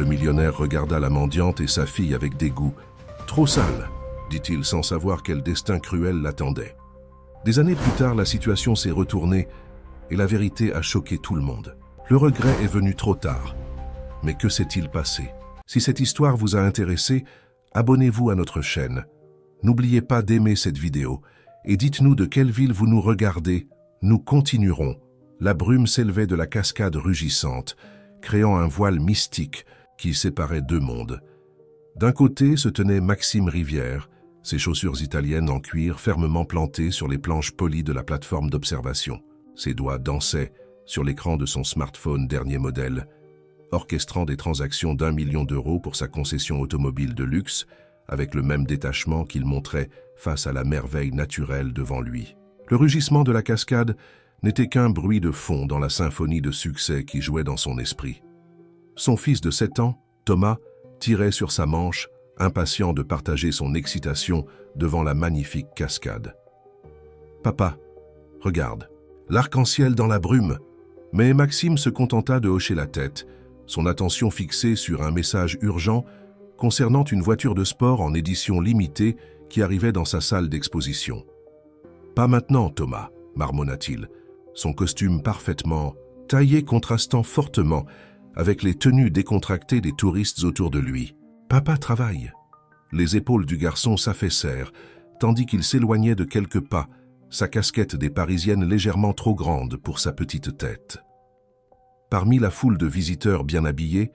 Le millionnaire regarda la mendiante et sa fille avec dégoût. « Trop sale !» dit-il sans savoir quel destin cruel l'attendait. Des années plus tard, la situation s'est retournée et la vérité a choqué tout le monde. Le regret est venu trop tard. Mais que s'est-il passé? Si cette histoire vous a intéressé, abonnez-vous à notre chaîne. N'oubliez pas d'aimer cette vidéo et dites-nous de quelle ville vous nous regardez. Nous continuerons. La brume s'élevait de la cascade rugissante, créant un voile mystique qui séparait deux mondes. D'un côté se tenait Maxime Rivière, ses chaussures italiennes en cuir fermement plantées sur les planches polies de la plateforme d'observation. Ses doigts dansaient sur l'écran de son smartphone dernier modèle, orchestrant des transactions d'1 million d'euros pour sa concession automobile de luxe, avec le même détachement qu'il montrait face à la merveille naturelle devant lui. Le rugissement de la cascade n'était qu'un bruit de fond dans la symphonie de succès qui jouait dans son esprit. Son fils de 7 ans, Thomas, tirait sur sa manche, impatient de partager son excitation devant la magnifique cascade. « Papa, regarde, l'arc-en-ciel dans la brume !» Mais Maxime se contenta de hocher la tête, son attention fixée sur un message urgent concernant une voiture de sport en édition limitée qui arrivait dans sa salle d'exposition. « Pas maintenant, Thomas !» marmonna-t-il, son costume parfaitement taillé contrastant fortement avec les tenues décontractées des touristes autour de lui. « Papa travaille !» Les épaules du garçon s'affaissèrent, tandis qu'il s'éloignait de quelques pas, sa casquette des Parisiennes légèrement trop grande pour sa petite tête. Parmi la foule de visiteurs bien habillés,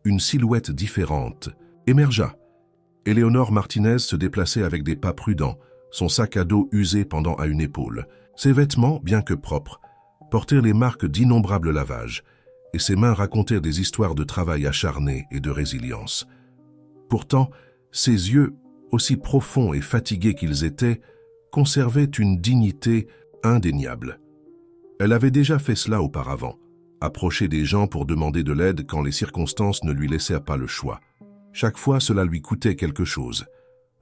une silhouette différente émergea. Éléonore Martinez se déplaçait avec des pas prudents, son sac à dos usé pendant à une épaule. Ses vêtements, bien que propres, portaient les marques d'innombrables lavages, et ses mains racontaient des histoires de travail acharné et de résilience. Pourtant, ses yeux, aussi profonds et fatigués qu'ils étaient, conservaient une dignité indéniable. Elle avait déjà fait cela auparavant, approcher des gens pour demander de l'aide quand les circonstances ne lui laissaient pas le choix. Chaque fois, cela lui coûtait quelque chose,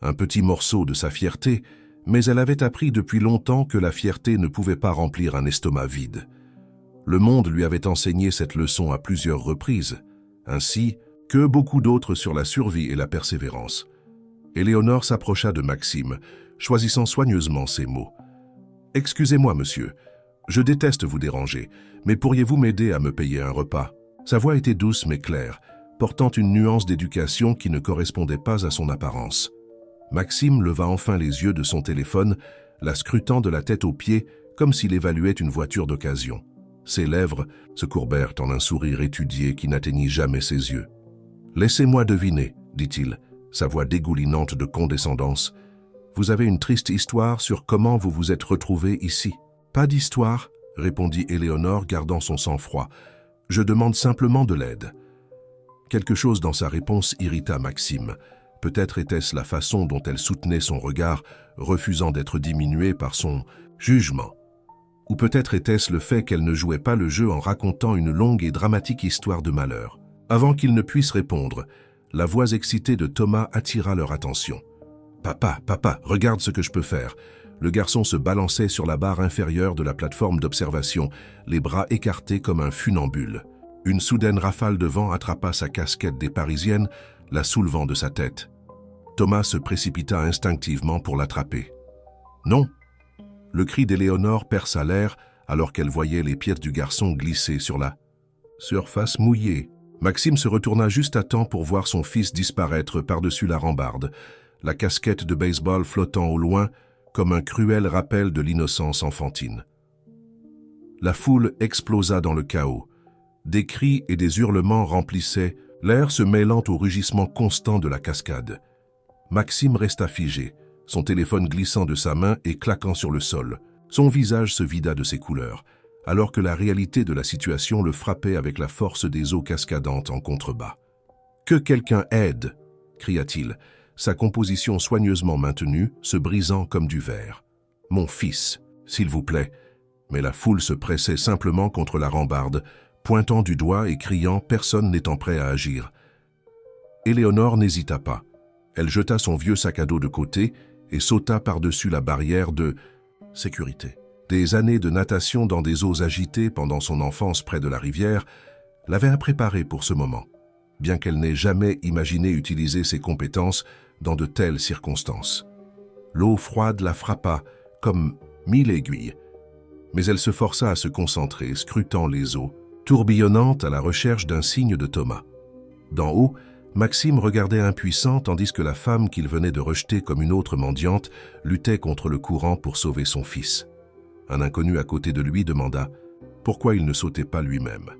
un petit morceau de sa fierté, mais elle avait appris depuis longtemps que la fierté ne pouvait pas remplir un estomac vide. Le monde lui avait enseigné cette leçon à plusieurs reprises, ainsi que beaucoup d'autres sur la survie et la persévérance. Éléonore s'approcha de Maxime, choisissant soigneusement ses mots. « Excusez-moi, monsieur, je déteste vous déranger, mais pourriez-vous m'aider à me payer un repas ?» Sa voix était douce mais claire, portant une nuance d'éducation qui ne correspondait pas à son apparence. Maxime leva enfin les yeux de son téléphone, la scrutant de la tête aux pieds comme s'il évaluait une voiture d'occasion. Ses lèvres se courbèrent en un sourire étudié qui n'atteignit jamais ses yeux. « Laissez-moi deviner, » dit-il, sa voix dégoulinante de condescendance. « Vous avez une triste histoire sur comment vous vous êtes retrouvé ici. »« Pas d'histoire, » répondit Éléonore, gardant son sang-froid. « Je demande simplement de l'aide. » Quelque chose dans sa réponse irrita Maxime. Peut-être était-ce la façon dont elle soutenait son regard, refusant d'être diminuée par son jugement. Ou peut-être était-ce le fait qu'elle ne jouait pas le jeu en racontant une longue et dramatique histoire de malheur. Avant qu'il ne puisse répondre, la voix excitée de Thomas attira leur attention. « Papa, papa, regarde ce que je peux faire !» Le garçon se balançait sur la barre inférieure de la plateforme d'observation, les bras écartés comme un funambule. Une soudaine rafale de vent attrapa sa casquette des Parisiennes, la soulevant de sa tête. Thomas se précipita instinctivement pour l'attraper. « Non !» Le cri d'Éléonore perça l'air alors qu'elle voyait les pieds du garçon glisser sur la surface mouillée. Maxime se retourna juste à temps pour voir son fils disparaître par-dessus la rambarde, la casquette de baseball flottant au loin comme un cruel rappel de l'innocence enfantine. La foule explosa dans le chaos. Des cris et des hurlements remplissaient l'air, se mêlant au rugissement constant de la cascade. Maxime resta figé, son téléphone glissant de sa main et claquant sur le sol. Son visage se vida de ses couleurs, alors que la réalité de la situation le frappait avec la force des eaux cascadantes en contrebas. « Que quelqu'un aide !» cria-t-il, sa composition soigneusement maintenue, se brisant comme du verre. « Mon fils, s'il vous plaît !» Mais la foule se pressait simplement contre la rambarde, pointant du doigt et criant, personne n'étant prêt à agir. Éléonore n'hésita pas. Elle jeta son vieux sac à dos de côté et sauta par-dessus la barrière de sécurité. Des années de natation dans des eaux agitées pendant son enfance près de la rivière l'avaient préparée pour ce moment. bien qu'elle n'ait jamais imaginé utiliser ses compétences dans de telles circonstances. L'eau froide la frappa comme 1000 aiguilles, mais elle se força à se concentrer, scrutant les eaux, tourbillonnantes à la recherche d'un signe de Thomas. D'en haut, Maxime regardait impuissant tandis que la femme qu'il venait de rejeter comme une autre mendiante luttait contre le courant pour sauver son fils. Un inconnu à côté de lui demanda pourquoi il ne sautait pas lui-même.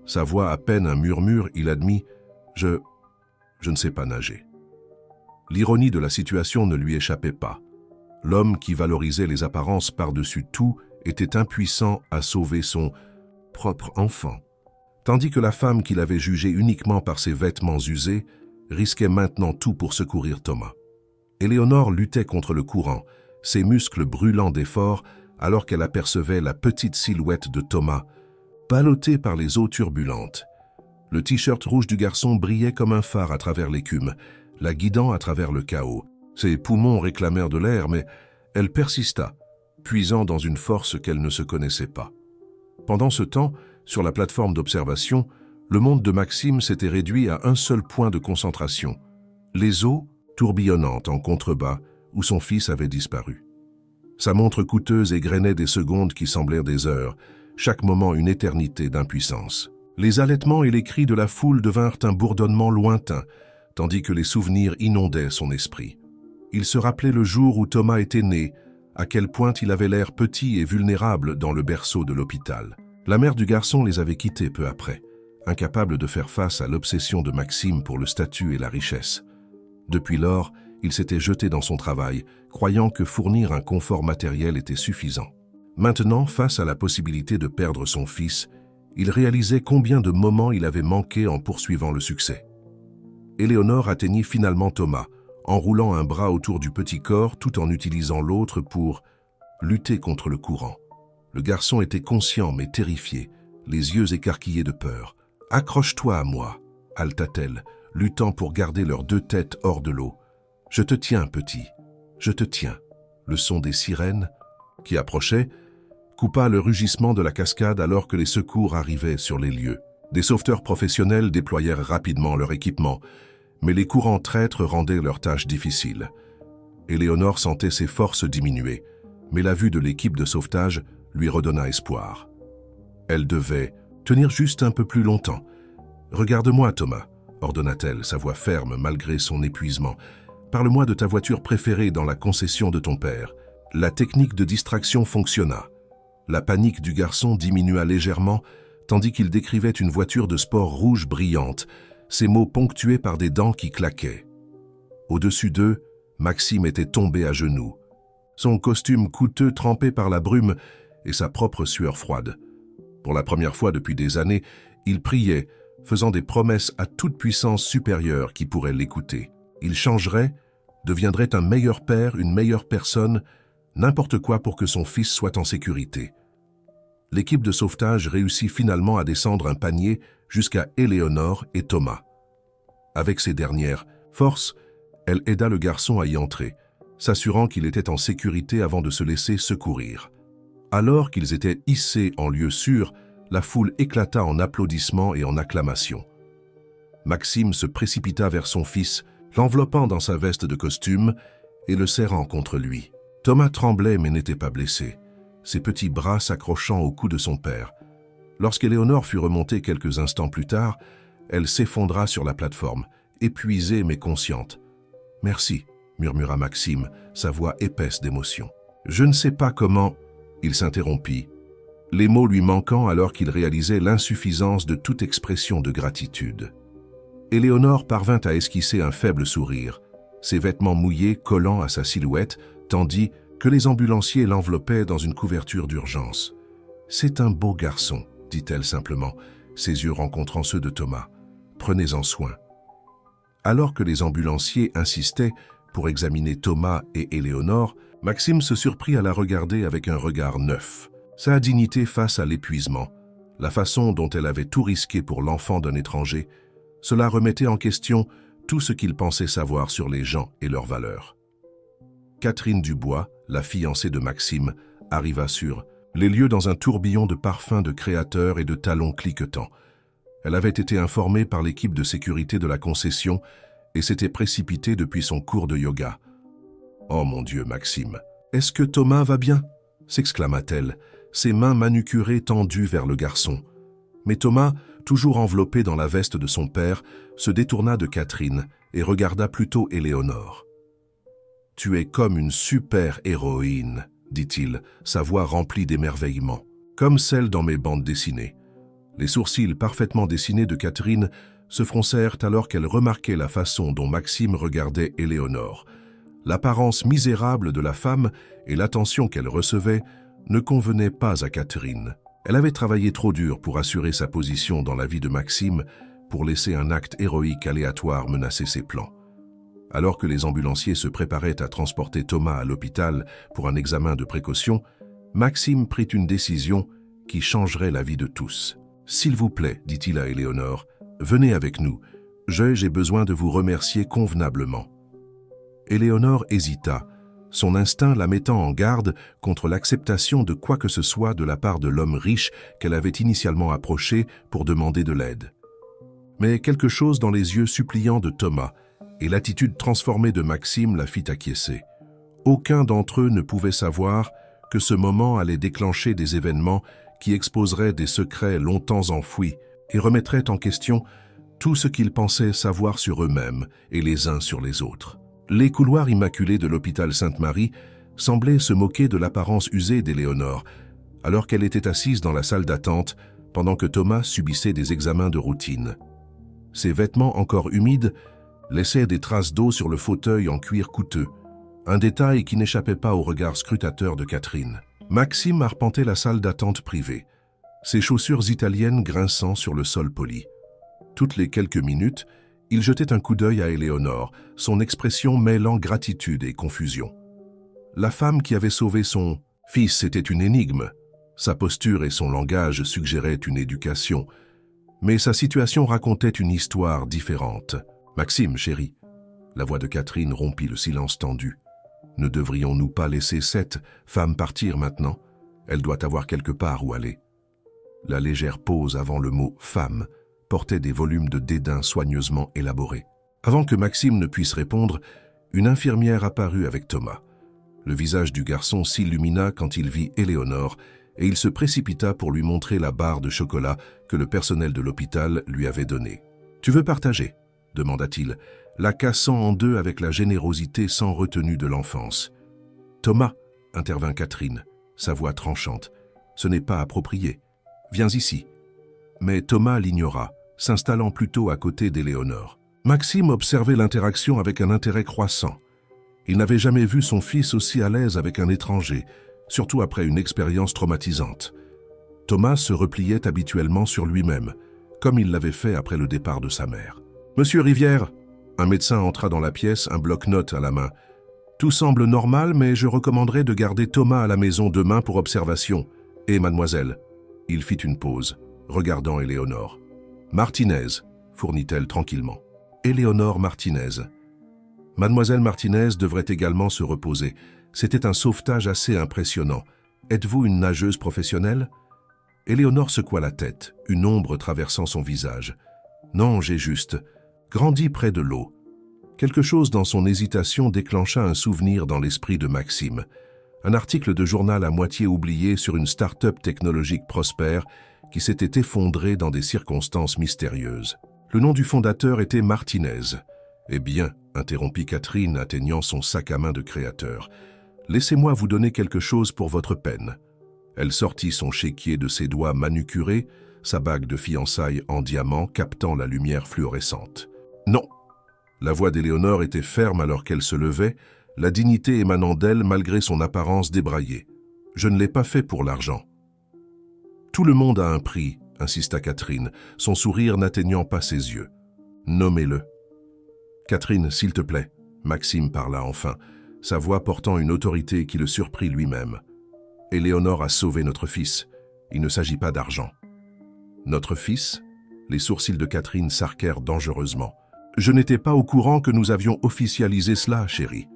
Sa voix à peine un murmure, il admit « Je ne sais pas nager ». L'ironie de la situation ne lui échappait pas. L'homme qui valorisait les apparences par-dessus tout était impuissant à sauver son propre enfant, tandis que la femme qu'il avait jugée uniquement par ses vêtements usés risquait maintenant tout pour secourir Thomas. Éléonore luttait contre le courant, ses muscles brûlant d'effort alors qu'elle apercevait la petite silhouette de Thomas, ballottée par les eaux turbulentes. Le t-shirt rouge du garçon brillait comme un phare à travers l'écume, la guidant à travers le chaos. Ses poumons réclamèrent de l'air, mais elle persista, puisant dans une force qu'elle ne se connaissait pas. Pendant ce temps, sur la plateforme d'observation, le monde de Maxime s'était réduit à un seul point de concentration, les eaux tourbillonnantes en contrebas où son fils avait disparu. Sa montre coûteuse égrenait des secondes qui semblèrent des heures, chaque moment une éternité d'impuissance. Les halètements et les cris de la foule devinrent un bourdonnement lointain, tandis que les souvenirs inondaient son esprit. Il se rappelait le jour où Thomas était né, à quel point il avait l'air petit et vulnérable dans le berceau de l'hôpital. La mère du garçon les avait quittés peu après, incapable de faire face à l'obsession de Maxime pour le statut et la richesse. Depuis lors, il s'était jeté dans son travail, croyant que fournir un confort matériel était suffisant. Maintenant, face à la possibilité de perdre son fils, il réalisait combien de moments il avait manqué en poursuivant le succès. Éléonore atteignit finalement Thomas, enroulant un bras autour du petit corps tout en utilisant l'autre pour lutter contre le courant. Le garçon était conscient mais terrifié, les yeux écarquillés de peur. « Accroche-toi à moi » haleta-t-elle, luttant pour garder leurs deux têtes hors de l'eau. « Je te tiens, petit, je te tiens. » Le son des sirènes, qui approchaient, coupa le rugissement de la cascade alors que les secours arrivaient sur les lieux. Des sauveteurs professionnels déployèrent rapidement leur équipement, mais les courants traîtres rendaient leur tâche difficile. Éléonore sentait ses forces diminuer, mais la vue de l'équipe de sauvetage lui redonna espoir. Elle devait tenir juste un peu plus longtemps. « Regarde-moi, Thomas », ordonna-t-elle, sa voix ferme malgré son épuisement. « Parle-moi de ta voiture préférée dans la concession de ton père. » La technique de distraction fonctionna. La panique du garçon diminua légèrement, tandis qu'il décrivait une voiture de sport rouge brillante, ses mots ponctués par des dents qui claquaient. Au-dessus d'eux, Maxime était tombé à genoux, son costume coûteux trempé par la brume et sa propre sueur froide. Pour la première fois depuis des années, il priait, faisant des promesses à toute puissance supérieure qui pourrait l'écouter. Il changerait, deviendrait un meilleur père, une meilleure personne, n'importe quoi pour que son fils soit en sécurité. L'équipe de sauvetage réussit finalement à descendre un panier jusqu'à Éléonore et Thomas. Avec ces dernières forces, elle aida le garçon à y entrer, s'assurant qu'il était en sécurité avant de se laisser secourir. Alors qu'ils étaient hissés en lieu sûr, la foule éclata en applaudissements et en acclamations. Maxime se précipita vers son fils, l'enveloppant dans sa veste de costume et le serrant contre lui. Thomas tremblait mais n'était pas blessé, ses petits bras s'accrochant au cou de son père. Lorsqu'Éléonore fut remontée quelques instants plus tard, elle s'effondra sur la plateforme, épuisée mais consciente. « Merci », murmura Maxime, sa voix épaisse d'émotion. « Je ne sais pas comment… » Il s'interrompit, les mots lui manquant alors qu'il réalisait l'insuffisance de toute expression de gratitude. Éléonore parvint à esquisser un faible sourire, ses vêtements mouillés collant à sa silhouette, tandis que les ambulanciers l'enveloppaient dans une couverture d'urgence. « C'est un beau garçon », dit-elle simplement, ses yeux rencontrant ceux de Thomas. « Prenez-en soin. » Alors que les ambulanciers insistaient pour examiner Thomas et Éléonore, Maxime se surprit à la regarder avec un regard neuf. Sa dignité face à l'épuisement, la façon dont elle avait tout risqué pour l'enfant d'un étranger, cela remettait en question tout ce qu'il pensait savoir sur les gens et leurs valeurs. Catherine Dubois, la fiancée de Maxime, arriva sur les lieux dans un tourbillon de parfums de créateurs et de talons cliquetants. Elle avait été informée par l'équipe de sécurité de la concession et s'était précipitée depuis son cours de yoga. « Oh mon Dieu, Maxime, est-ce que Thomas va bien ?» s'exclama-t-elle, ses mains manucurées tendues vers le garçon. Mais Thomas, toujours enveloppé dans la veste de son père, se détourna de Catherine et regarda plutôt Éléonore. « Tu es comme une super-héroïne, dit-il, sa voix remplie d'émerveillement, comme celle dans mes bandes dessinées. » Les sourcils parfaitement dessinés de Catherine se froncèrent alors qu'elle remarquait la façon dont Maxime regardait Éléonore. L'apparence misérable de la femme et l'attention qu'elle recevait ne convenaient pas à Catherine. Elle avait travaillé trop dur pour assurer sa position dans la vie de Maxime, pour laisser un acte héroïque aléatoire menacer ses plans. Alors que les ambulanciers se préparaient à transporter Thomas à l'hôpital pour un examen de précaution, Maxime prit une décision qui changerait la vie de tous. « S'il vous plaît, dit-il à Éléonore, venez avec nous. J'ai besoin de vous remercier convenablement. » Éléonore hésita, son instinct la mettant en garde contre l'acceptation de quoi que ce soit de la part de l'homme riche qu'elle avait initialement approché pour demander de l'aide. Mais quelque chose dans les yeux suppliants de Thomas et l'attitude transformée de Maxime la fit acquiescer. Aucun d'entre eux ne pouvait savoir que ce moment allait déclencher des événements qui exposeraient des secrets longtemps enfouis et remettraient en question tout ce qu'ils pensaient savoir sur eux-mêmes et les uns sur les autres. Les couloirs immaculés de l'hôpital Sainte-Marie semblaient se moquer de l'apparence usée d'Éléonore, alors qu'elle était assise dans la salle d'attente pendant que Thomas subissait des examens de routine. Ses vêtements encore humides laissaient des traces d'eau sur le fauteuil en cuir coûteux, un détail qui n'échappait pas au regard scrutateur de Catherine. Maxime arpentait la salle d'attente privée, ses chaussures italiennes grinçant sur le sol poli. Toutes les quelques minutes, il jetait un coup d'œil à Éléonore, son expression mêlant gratitude et confusion. La femme qui avait sauvé son fils était une énigme. Sa posture et son langage suggéraient une éducation, mais sa situation racontait une histoire différente. « Maxime, chéri !» La voix de Catherine rompit le silence tendu. « Ne devrions-nous pas laisser cette femme partir maintenant? Elle doit avoir quelque part où aller. » La légère pause avant le mot « femme » portait des volumes de dédain soigneusement élaborés. Avant que Maxime ne puisse répondre, une infirmière apparut avec Thomas. Le visage du garçon s'illumina quand il vit Éléonore et il se précipita pour lui montrer la barre de chocolat que le personnel de l'hôpital lui avait donnée. « Tu veux partager ?» demanda-t-il, la cassant en deux avec la générosité sans retenue de l'enfance. « Thomas, intervint Catherine, sa voix tranchante, ce n'est pas approprié. Viens ici. » Mais Thomas l'ignora, s'installant plutôt à côté d'Éléonore. Maxime observait l'interaction avec un intérêt croissant. Il n'avait jamais vu son fils aussi à l'aise avec un étranger, surtout après une expérience traumatisante. Thomas se repliait habituellement sur lui-même, comme il l'avait fait après le départ de sa mère. « Monsieur Rivière !» Un médecin entra dans la pièce, un bloc-notes à la main. « Tout semble normal, mais je recommanderais de garder Thomas à la maison demain pour observation. Et mademoiselle ?» Il fit une pause, regardant Éléonore. « Martinez !» fournit-elle tranquillement. « Éléonore Martinez. » Mademoiselle Martinez devrait également se reposer. C'était un sauvetage assez impressionnant. « Êtes-vous une nageuse professionnelle ?» Éléonore secoua la tête, une ombre traversant son visage. « Non, j'ai juste grandi près de l'eau. » Quelque chose dans son hésitation déclencha un souvenir dans l'esprit de Maxime. Un article de journal à moitié oublié sur une start-up technologique prospère qui s'était effondrée dans des circonstances mystérieuses. Le nom du fondateur était Martinez. « Eh bien, » interrompit Catherine, atteignant son sac à main de créateur, « laissez-moi vous donner quelque chose pour votre peine. » Elle sortit son chéquier de ses doigts manucurés, sa bague de fiançailles en diamant captant la lumière fluorescente. « Non !» La voix d'Éléonore était ferme alors qu'elle se levait, la dignité émanant d'elle malgré son apparence débraillée. « Je ne l'ai pas fait pour l'argent. »« Tout le monde a un prix, » insista Catherine, son sourire n'atteignant pas ses yeux. « Nommez-le. »« Catherine, s'il te plaît. » Maxime parla enfin, sa voix portant une autorité qui le surprit lui-même. « Éléonore a sauvé notre fils. Il ne s'agit pas d'argent. »« Notre fils ?» Les sourcils de Catherine s'arquèrent dangereusement. « Je n'étais pas au courant que nous avions officialisé cela, chérie. »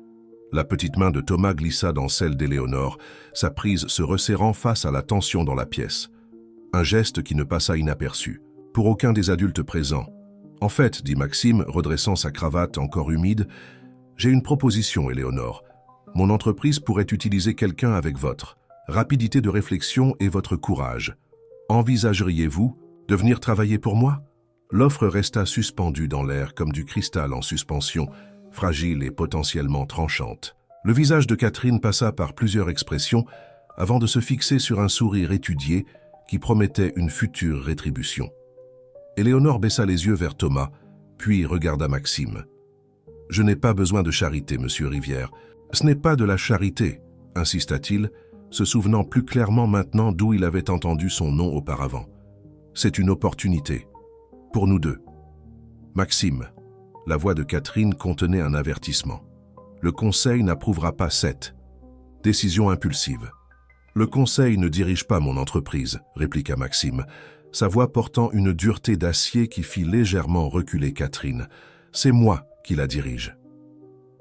La petite main de Thomas glissa dans celle d'Éléonore, sa prise se resserrant face à la tension dans la pièce. Un geste qui ne passa inaperçu. « pour aucun des adultes présents. En fait, dit Maxime, redressant sa cravate encore humide, j'ai une proposition, Éléonore. Mon entreprise pourrait utiliser quelqu'un avec votre rapidité de réflexion et votre courage. Envisageriez-vous de venir travailler pour moi? L'offre resta suspendue dans l'air comme du cristal en suspension, fragile et potentiellement tranchante. Le visage de Catherine passa par plusieurs expressions avant de se fixer sur un sourire étudié qui promettait une future rétribution. Éléonore baissa les yeux vers Thomas, puis regarda Maxime. « Je n'ai pas besoin de charité, monsieur Rivière. Ce n'est pas de la charité, insista-t-il, se souvenant plus clairement maintenant d'où il avait entendu son nom auparavant. C'est une opportunité. Pour nous deux. » Maxime. La voix de Catherine contenait un avertissement. « Le Conseil n'approuvera pas cette décision impulsive. »« Le Conseil ne dirige pas mon entreprise, » répliqua Maxime, sa voix portant une dureté d'acier qui fit légèrement reculer Catherine. « C'est moi qui la dirige. »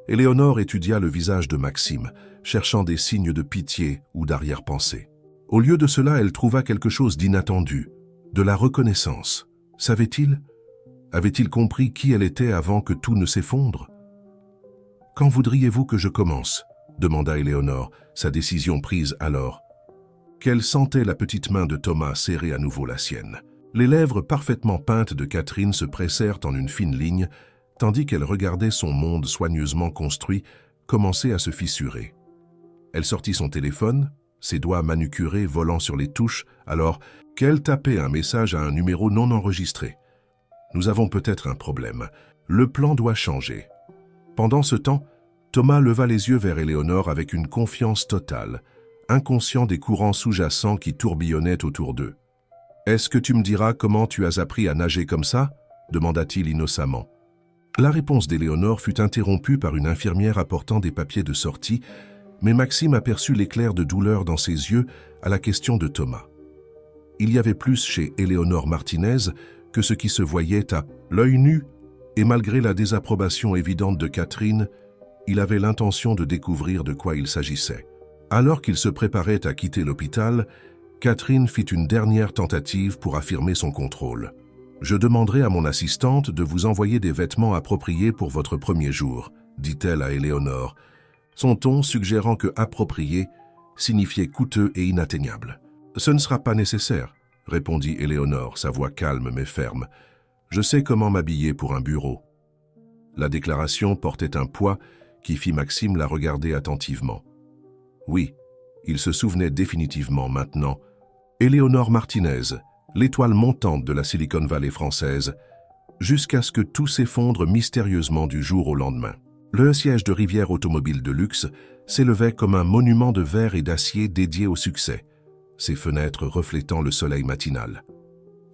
Éléonore étudia le visage de Maxime, cherchant des signes de pitié ou d'arrière-pensée. Au lieu de cela, elle trouva quelque chose d'inattendu, de la reconnaissance. Savait-il? Avait-il compris qui elle était avant que tout ne s'effondre? « Quand voudriez-vous que je commence ?» demanda Éléonore, sa décision prise alors. Qu'elle sentait la petite main de Thomas serrer à nouveau la sienne. Les lèvres parfaitement peintes de Catherine se pressèrent en une fine ligne, tandis qu'elle regardait son monde soigneusement construit commencer à se fissurer. Elle sortit son téléphone, ses doigts manucurés volant sur les touches, alors qu'elle tapait un message à un numéro non enregistré. « Nous avons peut-être un problème. Le plan doit changer. » Pendant ce temps, Thomas leva les yeux vers Éléonore avec une confiance totale, inconscient des courants sous-jacents qui tourbillonnaient autour d'eux. « Est-ce que tu me diras comment tu as appris à nager comme ça ?» demanda-t-il innocemment. La réponse d'Éléonore fut interrompue par une infirmière apportant des papiers de sortie, mais Maxime aperçut l'éclair de douleur dans ses yeux à la question de Thomas. Il y avait plus chez Éléonore Martinez que ce qui se voyait à l'œil nu, et malgré la désapprobation évidente de Catherine, il avait l'intention de découvrir de quoi il s'agissait. Alors qu'il se préparait à quitter l'hôpital, Catherine fit une dernière tentative pour affirmer son contrôle. « Je demanderai à mon assistante de vous envoyer des vêtements appropriés pour votre premier jour, » dit-elle à Éléonore, son ton suggérant que « approprié » signifiait coûteux et inatteignable. « Ce ne sera pas nécessaire, » répondit Éléonore, sa voix calme mais ferme. « Je sais comment m'habiller pour un bureau. » La déclaration portait un poids qui fit Maxime la regarder attentivement. Oui, il se souvenait définitivement maintenant. Éléonore Martinez, l'étoile montante de la Silicon Valley française, jusqu'à ce que tout s'effondre mystérieusement du jour au lendemain. Le siège de Rivière Automobile de luxe s'élevait comme un monument de verre et d'acier dédié au succès, ses fenêtres reflétant le soleil matinal.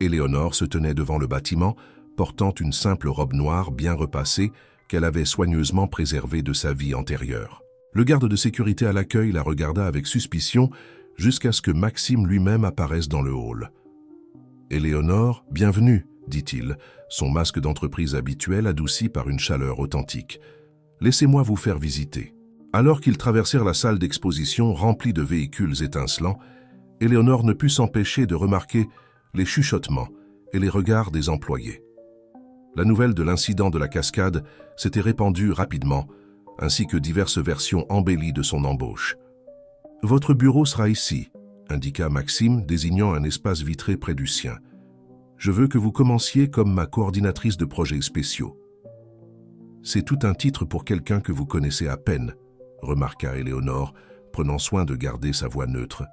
Éléonore se tenait devant le bâtiment, portant une simple robe noire bien repassée qu'elle avait soigneusement préservée de sa vie antérieure. Le garde de sécurité à l'accueil la regarda avec suspicion jusqu'à ce que Maxime lui-même apparaisse dans le hall. « Éléonore, bienvenue, » dit-il, son masque d'entreprise habituel adouci par une chaleur authentique. « Laissez-moi vous faire visiter. » Alors qu'ils traversèrent la salle d'exposition remplie de véhicules étincelants, Éléonore ne put s'empêcher de remarquer les chuchotements et les regards des employés. La nouvelle de l'incident de la cascade s'était répandue rapidement, ainsi que diverses versions embellies de son embauche. « Votre bureau sera ici, » indiqua Maxime, désignant un espace vitré près du sien. « Je veux que vous commenciez comme ma coordinatrice de projets spéciaux. » « C'est tout un titre pour quelqu'un que vous connaissez à peine, » remarqua Éléonore, prenant soin de garder sa voix neutre.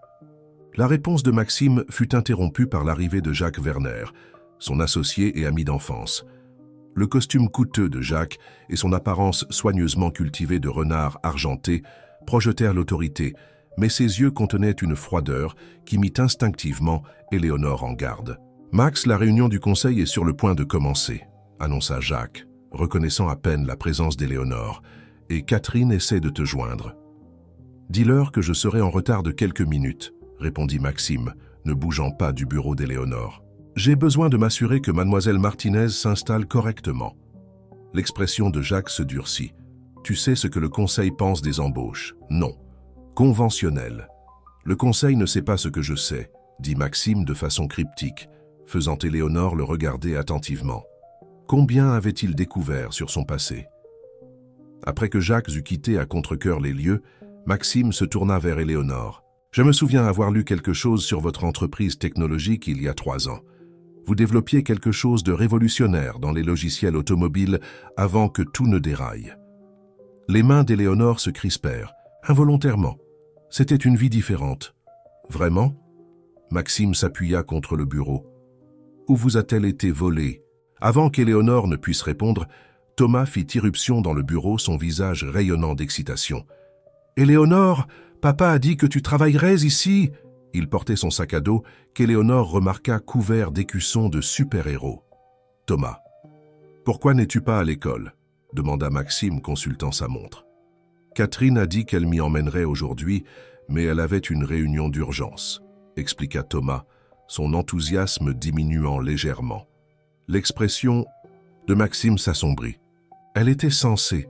La réponse de Maxime fut interrompue par l'arrivée de Jacques Werner, son associé et ami d'enfance. Le costume coûteux de Jacques et son apparence soigneusement cultivée de renard argenté projetèrent l'autorité, mais ses yeux contenaient une froideur qui mit instinctivement Éléonore en garde. « Max, la réunion du conseil est sur le point de commencer, » annonça Jacques, reconnaissant à peine la présence d'Éléonore, « et Catherine essaie de te joindre. »« Dis-leur que je serai en retard de quelques minutes, » répondit Maxime, ne bougeant pas du bureau d'Éléonore. « J'ai besoin de m'assurer que mademoiselle Martinez s'installe correctement. » L'expression de Jacques se durcit. « Tu sais ce que le conseil pense des embauches? Non. Conventionnel. Le conseil ne sait pas ce que je sais, » dit Maxime de façon cryptique. « faisant Éléonore le regarder attentivement. Combien avait-il découvert sur son passé? Après que Jacques eut quitté à contre-cœur les lieux, Maxime se tourna vers Éléonore. « Je me souviens avoir lu quelque chose sur votre entreprise technologique il y a 3 ans. Vous développiez quelque chose de révolutionnaire dans les logiciels automobiles avant que tout ne déraille. » Les mains d'Éléonore se crispèrent, involontairement. C'était une vie différente. « Vraiment ?» Maxime s'appuya contre le bureau. « Où vous a-t-elle été volée ?» Avant qu'Éléonore ne puisse répondre, Thomas fit irruption dans le bureau, son visage rayonnant d'excitation. « Éléonore, papa a dit que tu travaillerais ici !» Il portait son sac à dos qu'Éléonore remarqua couvert d'écussons de super-héros. « Thomas, pourquoi n'es-tu pas à l'école ?» demanda Maxime, consultant sa montre. « Catherine a dit qu'elle m'y emmènerait aujourd'hui, mais elle avait une réunion d'urgence, » expliqua Thomas, son enthousiasme diminuant légèrement. L'expression de Maxime s'assombrit. « Elle était censée.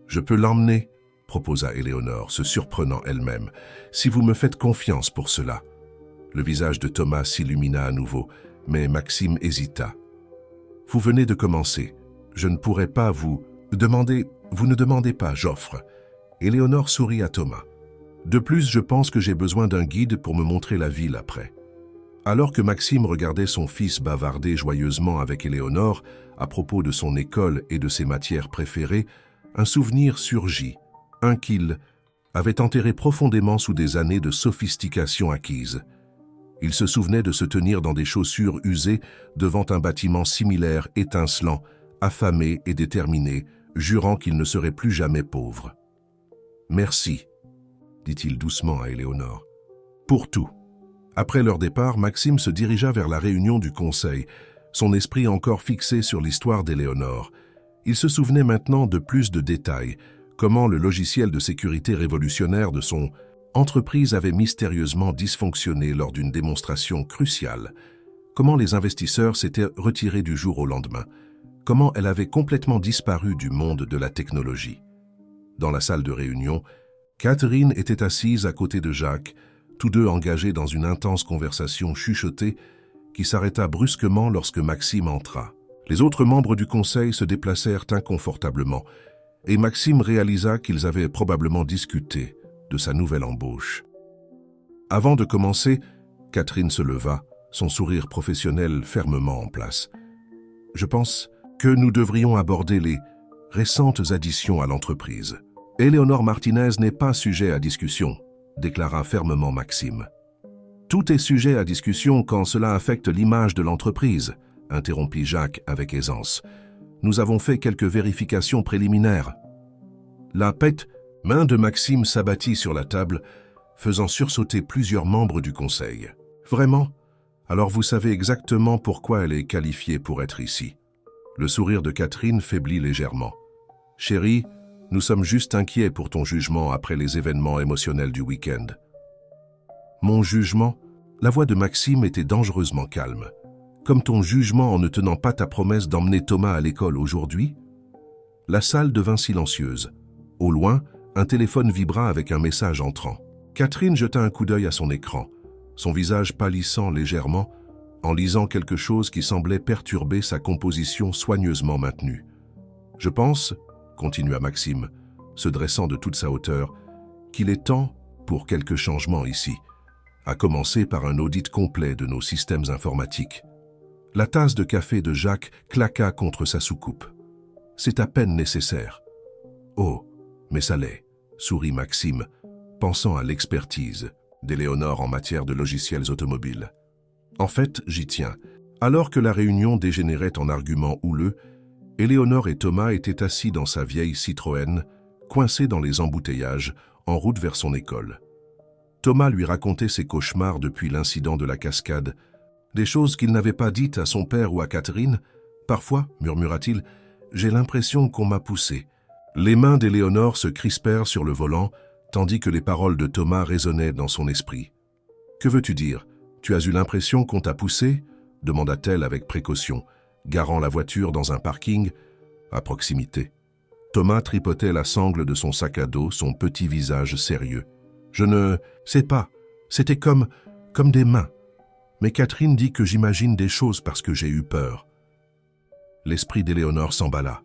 Je peux l'emmener ?» proposa Éléonore, se surprenant elle-même. « Si vous me faites confiance pour cela. » Le visage de Thomas s'illumina à nouveau, mais Maxime hésita. « Vous venez de commencer. Je ne pourrais pas vous demander... » « Vous ne demandez pas, j'offre. » Éléonore sourit à Thomas. « De plus, je pense que j'ai besoin d'un guide pour me montrer la ville après. » Alors que Maxime regardait son fils bavarder joyeusement avec Éléonore à propos de son école et de ses matières préférées, un souvenir surgit, un qu'il avait enterré profondément sous des années de sophistication acquise. Il se souvenait de se tenir dans des chaussures usées devant un bâtiment similaire, étincelant, affamé et déterminé, jurant qu'il ne serait plus jamais pauvre. « Merci, » dit-il doucement à Éléonore, « pour tout. » Après leur départ, Maxime se dirigea vers la réunion du conseil, son esprit encore fixé sur l'histoire d'Éléonore. Il se souvenait maintenant de plus de détails, comment le logiciel de sécurité révolutionnaire de son entreprise avait mystérieusement dysfonctionné lors d'une démonstration cruciale, comment les investisseurs s'étaient retirés du jour au lendemain, comment elle avait complètement disparu du monde de la technologie. Dans la salle de réunion, Catherine était assise à côté de Jacques, tous deux engagés dans une intense conversation chuchotée qui s'arrêta brusquement lorsque Maxime entra. Les autres membres du conseil se déplacèrent inconfortablement et Maxime réalisa qu'ils avaient probablement discuté de sa nouvelle embauche. Avant de commencer, Catherine se leva, son sourire professionnel fermement en place. « Je pense que nous devrions aborder les récentes additions à l'entreprise. Éléonore Martinez n'est pas sujet à discussion, » déclara fermement Maxime. « Tout est sujet à discussion quand cela affecte l'image de l'entreprise, » interrompit Jacques avec aisance. « Nous avons fait quelques vérifications préliminaires. » La main de Maxime s'abattit sur la table, faisant sursauter plusieurs membres du conseil. « Vraiment? Alors vous savez exactement pourquoi elle est qualifiée pour être ici. » Le sourire de Catherine faiblit légèrement. « Chérie, nous sommes juste inquiets pour ton jugement après les événements émotionnels du week-end. » « Mon jugement ?» La voix de Maxime était dangereusement calme. « Comme ton jugement en ne tenant pas ta promesse d'emmener Thomas à l'école aujourd'hui ?» La salle devint silencieuse. Au loin, un téléphone vibra avec un message entrant. Catherine jeta un coup d'œil à son écran, son visage pâlissant légèrement, en lisant quelque chose qui semblait perturber sa composition soigneusement maintenue. « Je pense, » continua Maxime, se dressant de toute sa hauteur, « qu'il est temps pour quelques changements ici, à commencer par un audit complet de nos systèmes informatiques. » La tasse de café de Jacques claqua contre sa soucoupe. « C'est à peine nécessaire. »« Oh, mais ça l'est, » sourit Maxime, pensant à l'expertise d'Éléonore en matière de logiciels automobiles. « En fait, j'y tiens. » Alors que la réunion dégénérait en arguments houleux, Éléonore et Thomas étaient assis dans sa vieille Citroën, coincés dans les embouteillages, en route vers son école. Thomas lui racontait ses cauchemars depuis l'incident de la cascade, des choses qu'il n'avait pas dites à son père ou à Catherine. « Parfois, murmura-t-il, j'ai l'impression qu'on m'a poussé. » Les mains d'Éléonore se crispèrent sur le volant, tandis que les paroles de Thomas résonnaient dans son esprit. « Que veux-tu dire? Tu as eu l'impression qu'on t'a poussé ?» demanda-t-elle avec précaution, garant la voiture dans un parking à proximité. Thomas tripotait la sangle de son sac à dos, son petit visage sérieux. « Je ne sais pas, c'était comme des mains. » Mais Catherine dit que j'imagine des choses parce que j'ai eu peur. L'esprit d'Éléonore s'emballa.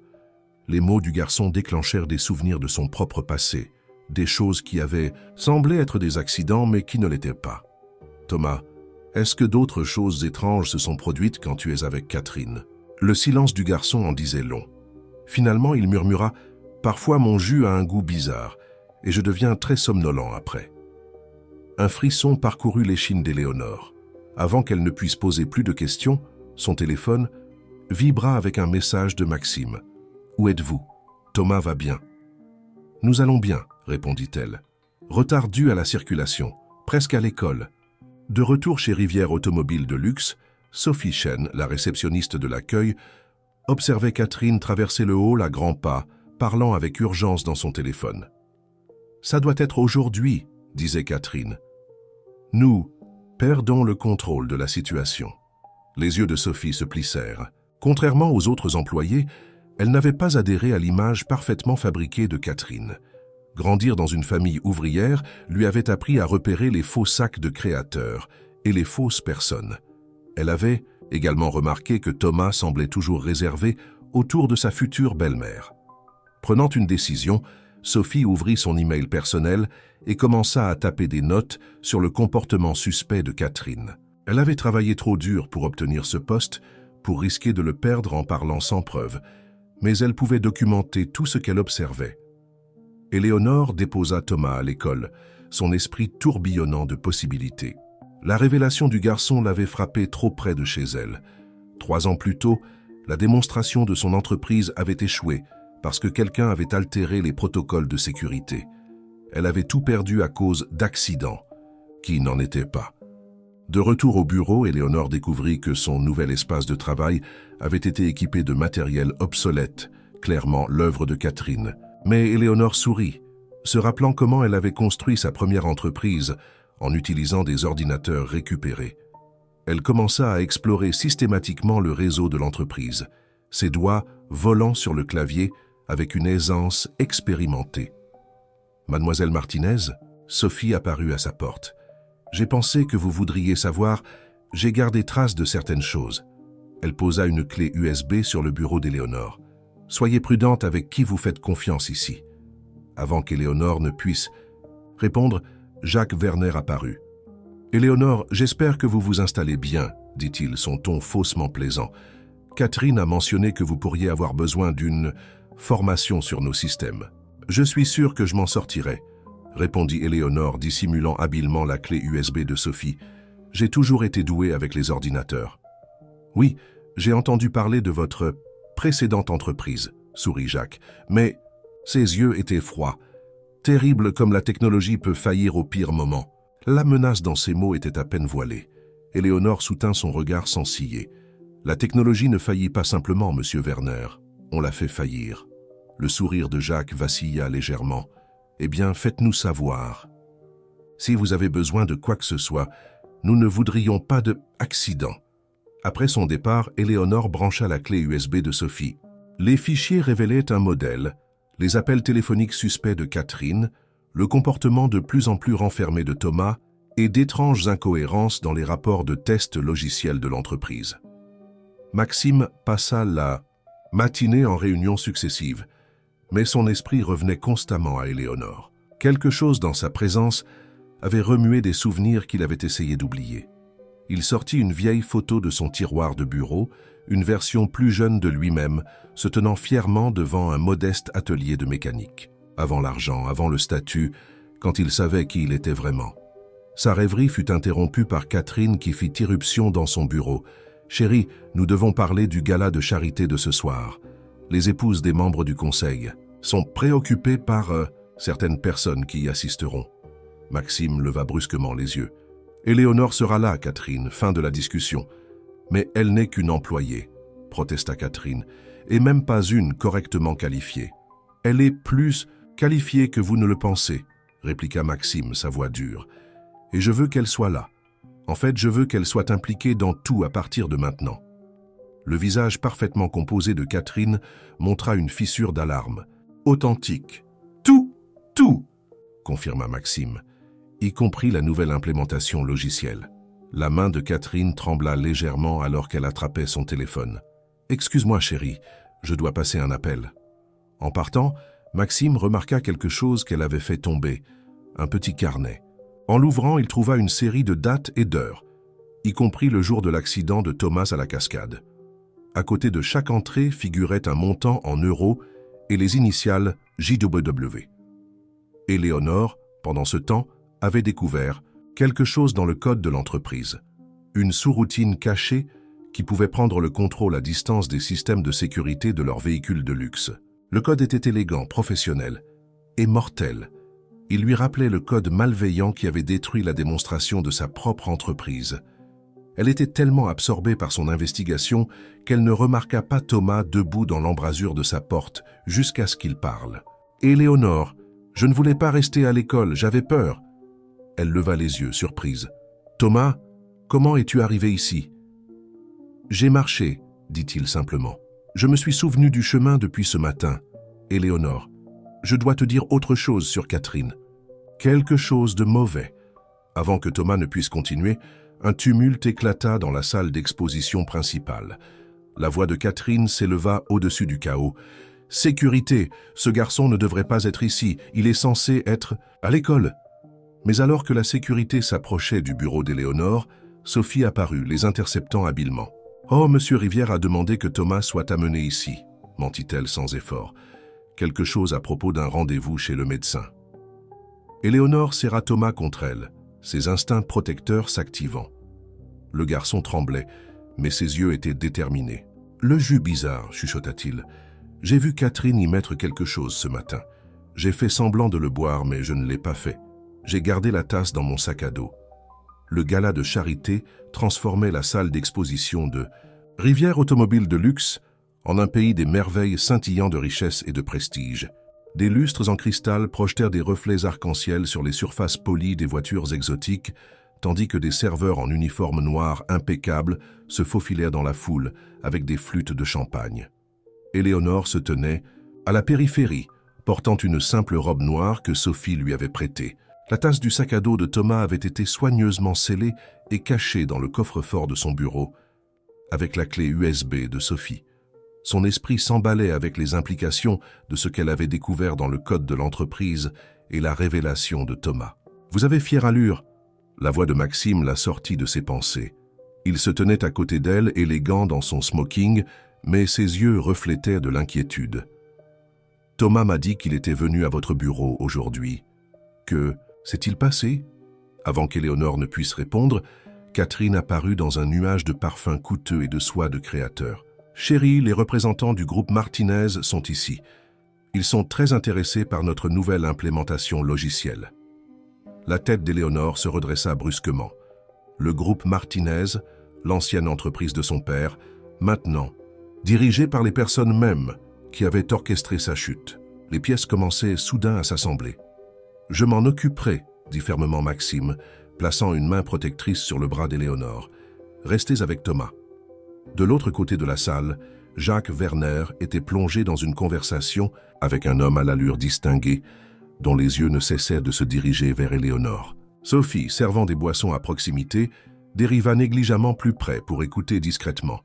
Les mots du garçon déclenchèrent des souvenirs de son propre passé, des choses qui avaient semblé être des accidents mais qui ne l'étaient pas. Thomas, est-ce que d'autres choses étranges se sont produites quand tu es avec Catherine? Le silence du garçon en disait long. Finalement, il murmura « Parfois mon jus a un goût bizarre et je deviens très somnolent après. » Un frisson parcourut l'échine d'Éléonore. Avant qu'elle ne puisse poser plus de questions, son téléphone vibra avec un message de Maxime. « Où êtes-vous? Thomas va bien. »« Nous allons bien, » répondit-elle. Retard dû à la circulation, presque à l'école. De retour chez Rivière Automobile de Luxe, Sophie Chen, la réceptionniste de l'accueil, observait Catherine traverser le hall à grands pas, parlant avec urgence dans son téléphone. « Ça doit être aujourd'hui, » disait Catherine. « Nous perdons le contrôle de la situation. » Les yeux de Sophie se plissèrent. Contrairement aux autres employés, elle n'avait pas adhéré à l'image parfaitement fabriquée de Catherine. Grandir dans une famille ouvrière lui avait appris à repérer les faux sacs de créateurs et les fausses personnes. Elle avait également remarqué que Thomas semblait toujours réservé autour de sa future belle-mère. Prenant une décision, Sophie ouvrit son email personnel et commença à taper des notes sur le comportement suspect de Catherine. Elle avait travaillé trop dur pour obtenir ce poste, pour risquer de le perdre en parlant sans preuve, mais elle pouvait documenter tout ce qu'elle observait. Éléonore déposa Thomas à l'école, son esprit tourbillonnant de possibilités. La révélation du garçon l'avait frappé trop près de chez elle. 3 ans plus tôt, la démonstration de son entreprise avait échoué parce que quelqu'un avait altéré les protocoles de sécurité. Elle avait tout perdu à cause d'accidents, qui n'en étaient pas. De retour au bureau, Éléonore découvrit que son nouvel espace de travail avait été équipé de matériel obsolète, clairement l'œuvre de Catherine. Mais Éléonore sourit, se rappelant comment elle avait construit sa première entreprise en utilisant des ordinateurs récupérés. Elle commença à explorer systématiquement le réseau de l'entreprise, ses doigts volant sur le clavier avec une aisance expérimentée. « Mademoiselle Martinez ?» Sophie apparut à sa porte. « J'ai pensé que vous voudriez savoir, j'ai gardé trace de certaines choses. » Elle posa une clé USB sur le bureau d'Éléonore. « Soyez prudente avec qui vous faites confiance ici. » Avant qu'Éléonore ne puisse répondre, Jacques Werner apparut. « Éléonore, j'espère que vous vous installez bien, » dit-il, son ton faussement plaisant. « Catherine a mentionné que vous pourriez avoir besoin d'une formation sur nos systèmes. »« Je suis sûr que je m'en sortirai, » répondit Éléonore, dissimulant habilement la clé USB de Sophie. « J'ai toujours été douée avec les ordinateurs. »« Oui, j'ai entendu parler de votre précédente entreprise, » sourit Jacques, mais ses yeux étaient froids. Terrible comme la technologie peut faillir au pire moment. La menace dans ses mots était à peine voilée. Éléonore soutint son regard sans ciller. La technologie ne faillit pas simplement, monsieur Werner. On l'a fait faillir. Le sourire de Jacques vacilla légèrement. Eh bien, faites-nous savoir. Si vous avez besoin de quoi que ce soit, nous ne voudrions pas de accident. Après son départ, Éléonore brancha la clé USB de Sophie. Les fichiers révélaient un modèle, les appels téléphoniques suspects de Catherine, le comportement de plus en plus renfermé de Thomas et d'étranges incohérences dans les rapports de tests logiciels de l'entreprise. Maxime passa la matinée en réunions successives, mais son esprit revenait constamment à Éléonore. Quelque chose dans sa présence avait remué des souvenirs qu'il avait essayé d'oublier. Il sortit une vieille photo de son tiroir de bureau, une version plus jeune de lui-même, se tenant fièrement devant un modeste atelier de mécanique. Avant l'argent, avant le statut, quand il savait qui il était vraiment. Sa rêverie fut interrompue par Catherine qui fit irruption dans son bureau. « Chérie, nous devons parler du gala de charité de ce soir. Les épouses des membres du conseil sont préoccupées par certaines personnes qui y assisteront. » Maxime leva brusquement les yeux. « Éléonore sera là, Catherine, fin de la discussion. »« Mais elle n'est qu'une employée, » protesta Catherine, « et même pas une correctement qualifiée. »« Elle est plus qualifiée que vous ne le pensez, » répliqua Maxime, sa voix dure. « Et je veux qu'elle soit là. En fait, je veux qu'elle soit impliquée dans tout à partir de maintenant. » Le visage parfaitement composé de Catherine montra une fissure d'alarme. « Authentique. Tout, confirma Maxime, y compris la nouvelle implémentation logicielle. La main de Catherine trembla légèrement alors qu'elle attrapait son téléphone. « Excuse-moi, chérie, je dois passer un appel. » En partant, Maxime remarqua quelque chose qu'elle avait fait tomber, un petit carnet. En l'ouvrant, il trouva une série de dates et d'heures, y compris le jour de l'accident de Thomas à la cascade. À côté de chaque entrée figurait un montant en euros et les initiales JW. Éléonore, pendant ce temps, avait découvert quelque chose dans le code de l'entreprise. Une sous-routine cachée qui pouvait prendre le contrôle à distance des systèmes de sécurité de leurs véhicules de luxe. Le code était élégant, professionnel et mortel. Il lui rappelait le code malveillant qui avait détruit la démonstration de sa propre entreprise. Elle était tellement absorbée par son investigation qu'elle ne remarqua pas Thomas debout dans l'embrasure de sa porte jusqu'à ce qu'il parle. « Éléonore, je ne voulais pas rester à l'école, j'avais peur. » Elle leva les yeux, surprise. « Thomas, comment es-tu arrivé ici ?»« J'ai marché, » dit-il simplement. « Je me suis souvenu du chemin depuis ce matin. Éléonore, je dois te dire autre chose sur Catherine. Quelque chose de mauvais. » Avant que Thomas ne puisse continuer, un tumulte éclata dans la salle d'exposition principale. La voix de Catherine s'éleva au-dessus du chaos. « Sécurité, ce garçon ne devrait pas être ici, il est censé être à l'école. » Mais alors que la sécurité s'approchait du bureau d'Éléonore, Sophie apparut, les interceptant habilement. « Oh, Monsieur Rivière a demandé que Thomas soit amené ici, » mentit-elle sans effort. « Quelque chose à propos d'un rendez-vous chez le médecin. » Éléonore serra Thomas contre elle, ses instincts protecteurs s'activant. Le garçon tremblait, mais ses yeux étaient déterminés. « Le jus bizarre, » chuchota-t-il. « J'ai vu Catherine y mettre quelque chose ce matin. J'ai fait semblant de le boire, mais je ne l'ai pas fait. J'ai gardé la tasse dans mon sac à dos. » Le gala de charité transformait la salle d'exposition de Rivière automobile de luxe en un pays des merveilles scintillant de richesse et de prestige. Des lustres en cristal projetèrent des reflets arc-en-ciel sur les surfaces polies des voitures exotiques, tandis que des serveurs en uniforme noir impeccable se faufilèrent dans la foule avec des flûtes de champagne. Éléonore se tenait à la périphérie, portant une simple robe noire que Sophie lui avait prêtée. La tasse du sac à dos de Thomas avait été soigneusement scellée et cachée dans le coffre-fort de son bureau, avec la clé USB de Sophie. Son esprit s'emballait avec les implications de ce qu'elle avait découvert dans le code de l'entreprise et la révélation de Thomas. « Vous avez fière allure !» La voix de Maxime la sortit de ses pensées. Il se tenait à côté d'elle, élégant dans son smoking, mais ses yeux reflétaient de l'inquiétude. « Thomas m'a dit qu'il était venu à votre bureau aujourd'hui. Que s'est-il passé ?» Avant qu'Éléonore ne puisse répondre, Catherine apparut dans un nuage de parfums coûteux et de soie de créateur. « Chérie, les représentants du groupe Martinez sont ici. Ils sont très intéressés par notre nouvelle implémentation logicielle. » La tête d'Éléonore se redressa brusquement. Le groupe Martinez, l'ancienne entreprise de son père, maintenant, dirigé par les personnes mêmes qui avaient orchestré sa chute. Les pièces commençaient soudain à s'assembler. « Je m'en occuperai, » dit fermement Maxime, plaçant une main protectrice sur le bras d'Éléonore. « Restez avec Thomas. » De l'autre côté de la salle, Jacques Werner était plongé dans une conversation avec un homme à l'allure distinguée, dont les yeux ne cessaient de se diriger vers Éléonore. Sophie, servant des boissons à proximité, dériva négligemment plus près pour écouter discrètement.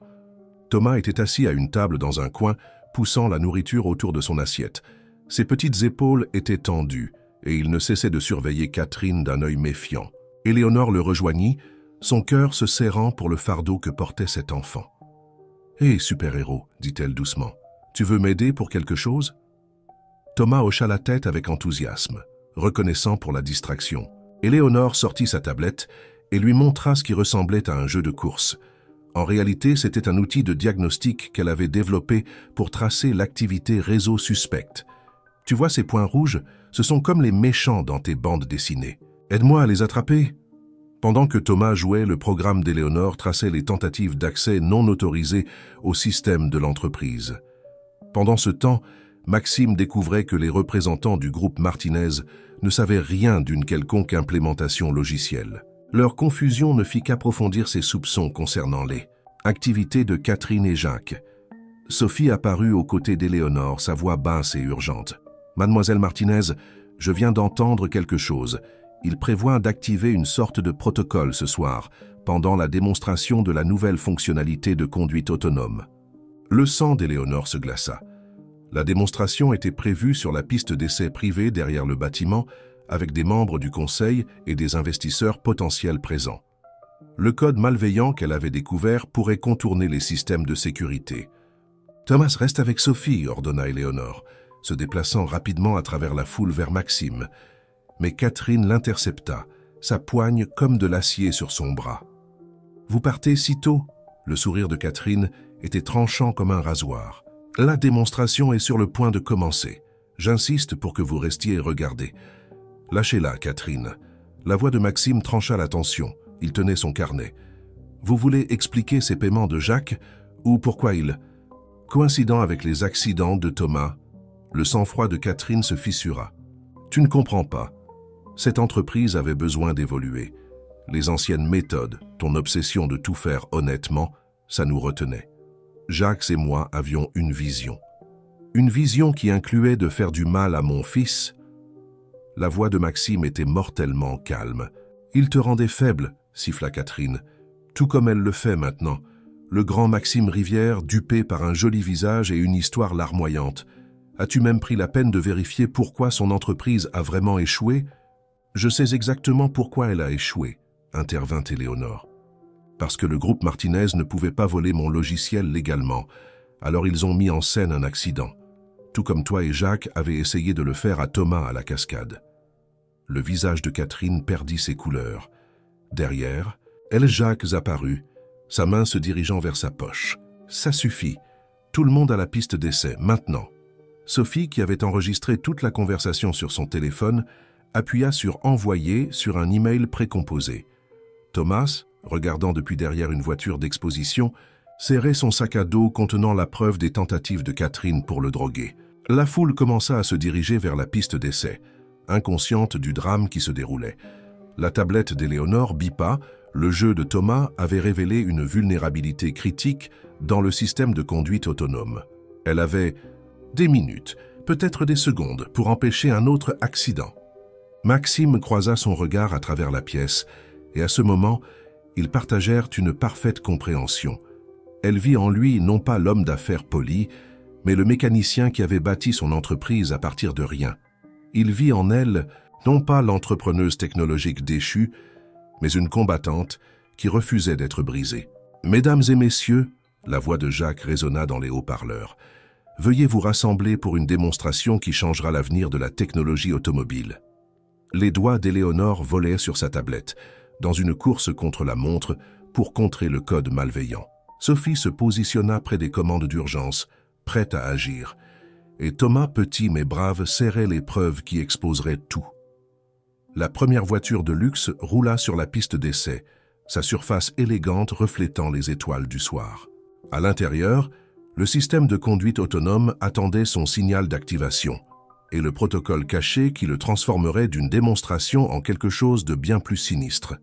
Thomas était assis à une table dans un coin, poussant la nourriture autour de son assiette. Ses petites épaules étaient tendues, et il ne cessait de surveiller Catherine d'un œil méfiant. Éléonore le rejoignit, son cœur se serrant pour le fardeau que portait cet enfant. « Hé, super-héros, dit-elle doucement, tu veux m'aider pour quelque chose ?» Thomas hocha la tête avec enthousiasme, reconnaissant pour la distraction. Éléonore sortit sa tablette et lui montra ce qui ressemblait à un jeu de course. En réalité, c'était un outil de diagnostic qu'elle avait développé pour tracer l'activité réseau suspecte. Tu vois ces points rouges? Ce sont comme les méchants dans tes bandes dessinées. Aide-moi à les attraper. Pendant que Thomas jouait, le programme d'Éléonore traçait les tentatives d'accès non autorisées au système de l'entreprise. Pendant ce temps, Maxime découvrait que les représentants du groupe Martinez ne savaient rien d'une quelconque implémentation logicielle. Leur confusion ne fit qu'approfondir ses soupçons concernant les activités de Catherine et Jacques. Sophie apparut aux côtés d'Éléonore, sa voix basse et urgente. « Mademoiselle Martinez, je viens d'entendre quelque chose. Il prévoit d'activer une sorte de protocole ce soir pendant la démonstration de la nouvelle fonctionnalité de conduite autonome. Le sang d'Éléonore se glaça. La démonstration était prévue sur la piste d'essai privée derrière le bâtiment, avec des membres du conseil et des investisseurs potentiels présents. Le code malveillant qu'elle avait découvert pourrait contourner les systèmes de sécurité. « Thomas, reste avec Sophie », ordonna Éléonore, se déplaçant rapidement à travers la foule vers Maxime. Mais Catherine l'intercepta, sa poigne comme de l'acier sur son bras. « Vous partez si tôt ?» Le sourire de Catherine était tranchant comme un rasoir. « La démonstration est sur le point de commencer. J'insiste pour que vous restiez et regardez. » « Lâchez-la, Catherine. » La voix de Maxime trancha la tension. Il tenait son carnet. « Vous voulez expliquer ces paiements de Jacques ou pourquoi il... » Coïncidant avec les accidents de Thomas, le sang-froid de Catherine se fissura. « Tu ne comprends pas. Cette entreprise avait besoin d'évoluer. Les anciennes méthodes, ton obsession de tout faire honnêtement, ça nous retenait. Jacques et moi avions une vision. Une vision qui incluait de faire du mal à mon fils. » La voix de Maxime était mortellement calme. « Il te rendait faible, » siffla Catherine. « Tout comme elle le fait maintenant. Le grand Maxime Rivière, dupé par un joli visage et une histoire larmoyante. As-tu même pris la peine de vérifier pourquoi son entreprise a vraiment échoué ?»« Je sais exactement pourquoi elle a échoué, » intervint Éléonore. « Parce que le groupe Martinez ne pouvait pas voler mon logiciel légalement. Alors ils ont mis en scène un accident. Tout comme toi et Jacques avaient essayé de le faire à Thomas à la cascade. » Le visage de Catherine perdit ses couleurs. Derrière, Jacques apparut, sa main se dirigeant vers sa poche. « Ça suffit. Tout le monde à la piste d'essai, maintenant. » Sophie, qui avait enregistré toute la conversation sur son téléphone, appuya sur « Envoyer » sur un email précomposé. Thomas, regardant depuis derrière une voiture d'exposition, serrait son sac à dos contenant la preuve des tentatives de Catherine pour le droguer. La foule commença à se diriger vers la piste d'essai, inconsciente du drame qui se déroulait. La tablette d'Éléonore bipa, le jeu de Thomas avait révélé une vulnérabilité critique dans le système de conduite autonome. Elle avait des minutes, peut-être des secondes, pour empêcher un autre accident. Maxime croisa son regard à travers la pièce, et à ce moment, ils partagèrent une parfaite compréhension. Elle vit en lui non pas l'homme d'affaires poli, mais le mécanicien qui avait bâti son entreprise à partir de rien. Il vit en elle non pas l'entrepreneuse technologique déchue, mais une combattante qui refusait d'être brisée. « Mesdames et messieurs, » la voix de Jacques résonna dans les haut-parleurs, « veuillez vous rassembler pour une démonstration qui changera l'avenir de la technologie automobile. » Les doigts d'Éléonore volaient sur sa tablette, dans une course contre la montre pour contrer le code malveillant. Sophie se positionna près des commandes d'urgence, prête à agir. Et Thomas, petit mais brave, serrait les preuves qui exposeraient tout. La première voiture de luxe roula sur la piste d'essai, sa surface élégante reflétant les étoiles du soir. À l'intérieur, le système de conduite autonome attendait son signal d'activation et le protocole caché qui le transformerait d'une démonstration en quelque chose de bien plus sinistre.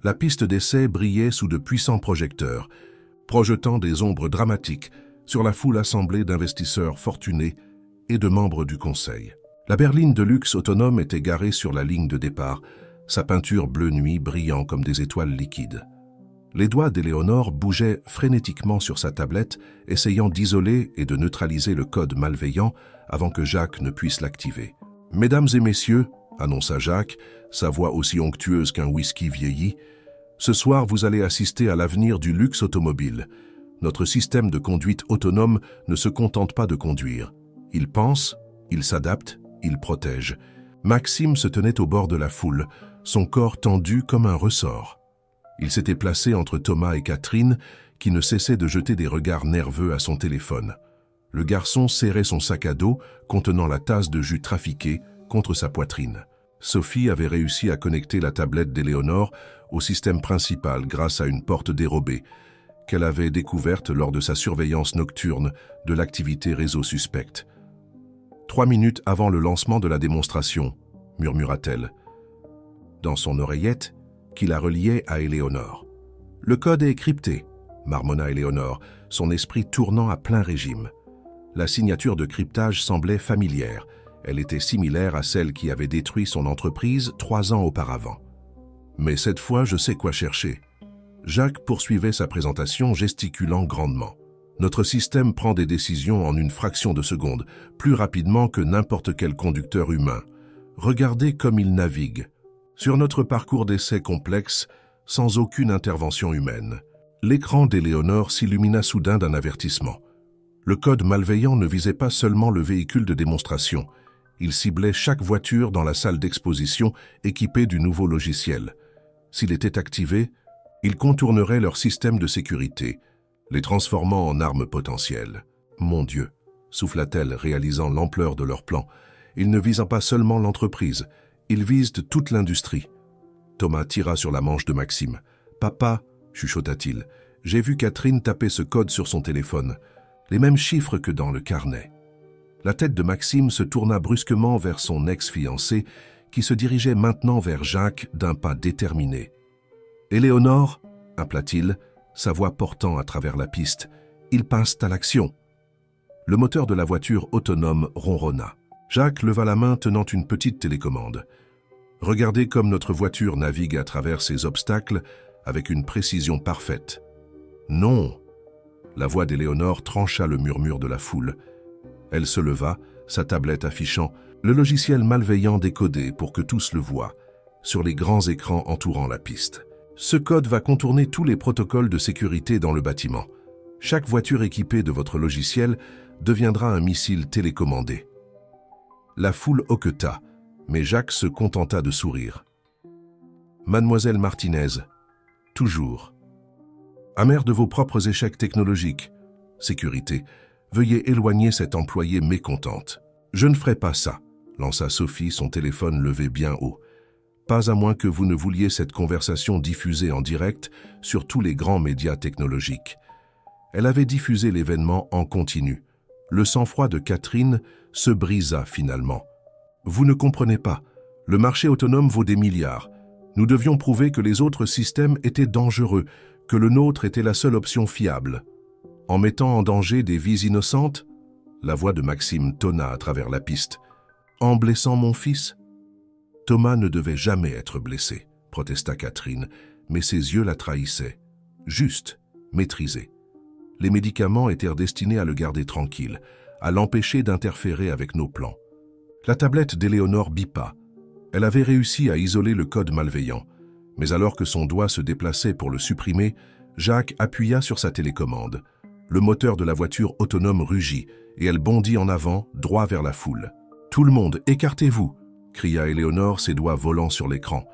La piste d'essai brillait sous de puissants projecteurs, projetant des ombres dramatiques sur la foule assemblée d'investisseurs fortunés et de membres du conseil. La berline de luxe autonome était garée sur la ligne de départ, sa peinture bleu nuit brillant comme des étoiles liquides. Les doigts d'Éléonore bougeaient frénétiquement sur sa tablette, essayant d'isoler et de neutraliser le code malveillant avant que Jacques ne puisse l'activer. « Mesdames et messieurs, » annonça Jacques, sa voix aussi onctueuse qu'un whisky vieilli, « ce soir vous allez assister à l'avenir du luxe automobile. Notre système de conduite autonome ne se contente pas de conduire. Il pense, il s'adapte, il protège. » Maxime se tenait au bord de la foule, son corps tendu comme un ressort. Il s'était placé entre Thomas et Catherine, qui ne cessait de jeter des regards nerveux à son téléphone. Le garçon serrait son sac à dos, contenant la tasse de jus trafiqué, contre sa poitrine. Sophie avait réussi à connecter la tablette d'Éléonore au système principal grâce à une porte dérobée, qu'elle avait découverte lors de sa surveillance nocturne de l'activité réseau suspecte. « 3 minutes avant le lancement de la démonstration, » murmura-t-elle, dans son oreillette, qui la reliait à Éléonore. « Le code est crypté, » marmonna Éléonore, son esprit tournant à plein régime. La signature de cryptage semblait familière. Elle était similaire à celle qui avait détruit son entreprise 3 ans auparavant. « Mais cette fois, je sais quoi chercher. » Jacques poursuivait sa présentation gesticulant grandement. Notre système prend des décisions en une fraction de seconde, plus rapidement que n'importe quel conducteur humain. Regardez comme il navigue. Sur notre parcours d'essai complexe, sans aucune intervention humaine. L'écran d'Éléonore s'illumina soudain d'un avertissement. Le code malveillant ne visait pas seulement le véhicule de démonstration. Il ciblait chaque voiture dans la salle d'exposition équipée du nouveau logiciel. S'il était activé, il contournerait leur système de sécurité, les transformant en armes potentielles. « Mon Dieu !» souffla-t-elle, réalisant l'ampleur de leur plan. « Ils ne visent pas seulement l'entreprise, ils visent toute l'industrie. » Thomas tira sur la manche de Maxime. « Papa, chuchota-t-il, j'ai vu Catherine taper ce code sur son téléphone. Les mêmes chiffres que dans le carnet. » La tête de Maxime se tourna brusquement vers son ex-fiancé, qui se dirigeait maintenant vers Jacques d'un pas déterminé. « Éléonore » appela-t-il, sa voix portant à travers la piste. « Ils passent à l'action. » Le moteur de la voiture autonome ronronna. Jacques leva la main tenant une petite télécommande. « Regardez comme notre voiture navigue à travers ces obstacles avec une précision parfaite. »« Non !» La voix d'Éléonore trancha le murmure de la foule. Elle se leva, sa tablette affichant le logiciel malveillant décodé pour que tous le voient, sur les grands écrans entourant la piste. Ce code va contourner tous les protocoles de sécurité dans le bâtiment. Chaque voiture équipée de votre logiciel deviendra un missile télécommandé. La foule hoqueta, mais Jacques se contenta de sourire. Mademoiselle Martinez, toujours. Amère de vos propres échecs technologiques. Sécurité. Veuillez éloigner cette employée mécontente. Je ne ferai pas ça, lança Sophie, son téléphone levé bien haut. Pas à moins que vous ne vouliez cette conversation diffusée en direct sur tous les grands médias technologiques. Elle avait diffusé l'événement en continu. Le sang-froid de Catherine se brisa finalement. Vous ne comprenez pas. Le marché autonome vaut des milliards. Nous devions prouver que les autres systèmes étaient dangereux, que le nôtre était la seule option fiable. En mettant en danger des vies innocentes, la voix de Maxime tonna à travers la piste. En blessant mon fils? Thomas ne devait jamais être blessé, protesta Catherine, mais ses yeux la trahissaient. Juste, maîtrisé. Les médicaments étaient destinés à le garder tranquille, à l'empêcher d'interférer avec nos plans. La tablette d'Éléonore bipa. Elle avait réussi à isoler le code malveillant, mais alors que son doigt se déplaçait pour le supprimer, Jacques appuya sur sa télécommande. Le moteur de la voiture autonome rugit et elle bondit en avant, droit vers la foule. « Tout le monde, écartez-vous » cria Éléonore, ses doigts volant sur l'écran.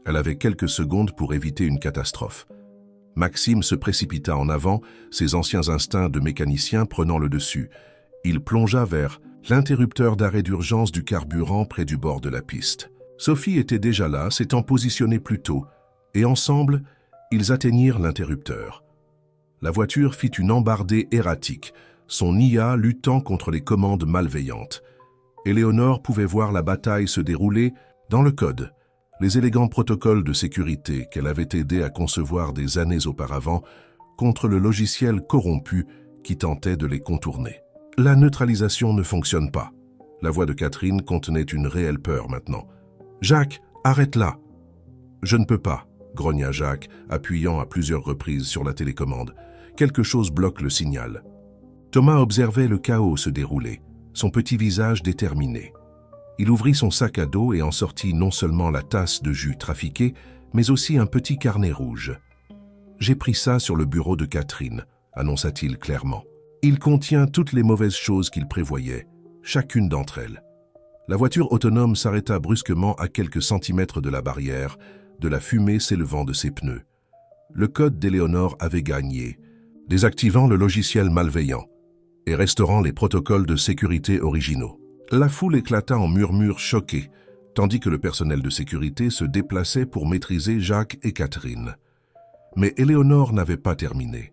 Elle avait quelques secondes pour éviter une catastrophe. Maxime se précipita en avant, ses anciens instincts de mécanicien prenant le dessus. Il plongea vers l'interrupteur d'arrêt d'urgence du carburant près du bord de la piste. Sophie était déjà là, s'étant positionnée plus tôt, et ensemble, ils atteignirent l'interrupteur. La voiture fit une embardée erratique, son IA luttant contre les commandes malveillantes. Éléonore pouvait voir la bataille se dérouler dans le code, les élégants protocoles de sécurité qu'elle avait aidé à concevoir des années auparavant contre le logiciel corrompu qui tentait de les contourner. La neutralisation ne fonctionne pas. La voix de Catherine contenait une réelle peur maintenant. « Jacques, arrête là !»« Je ne peux pas », grogna Jacques, appuyant à plusieurs reprises sur la télécommande. Quelque chose bloque le signal. Thomas observait le chaos se dérouler, son petit visage déterminé. Il ouvrit son sac à dos et en sortit non seulement la tasse de jus trafiquée, mais aussi un petit carnet rouge. « J'ai pris ça sur le bureau de Catherine », annonça-t-il clairement. « Il contient toutes les mauvaises choses qu'il prévoyait, chacune d'entre elles. » La voiture autonome s'arrêta brusquement à quelques centimètres de la barrière, de la fumée s'élevant de ses pneus. Le code d'Éléonore avait gagné, désactivant le logiciel malveillant et restaurant les protocoles de sécurité originaux. La foule éclata en murmures choqués, tandis que le personnel de sécurité se déplaçait pour maîtriser Jacques et Catherine. Mais Éléonore n'avait pas terminé.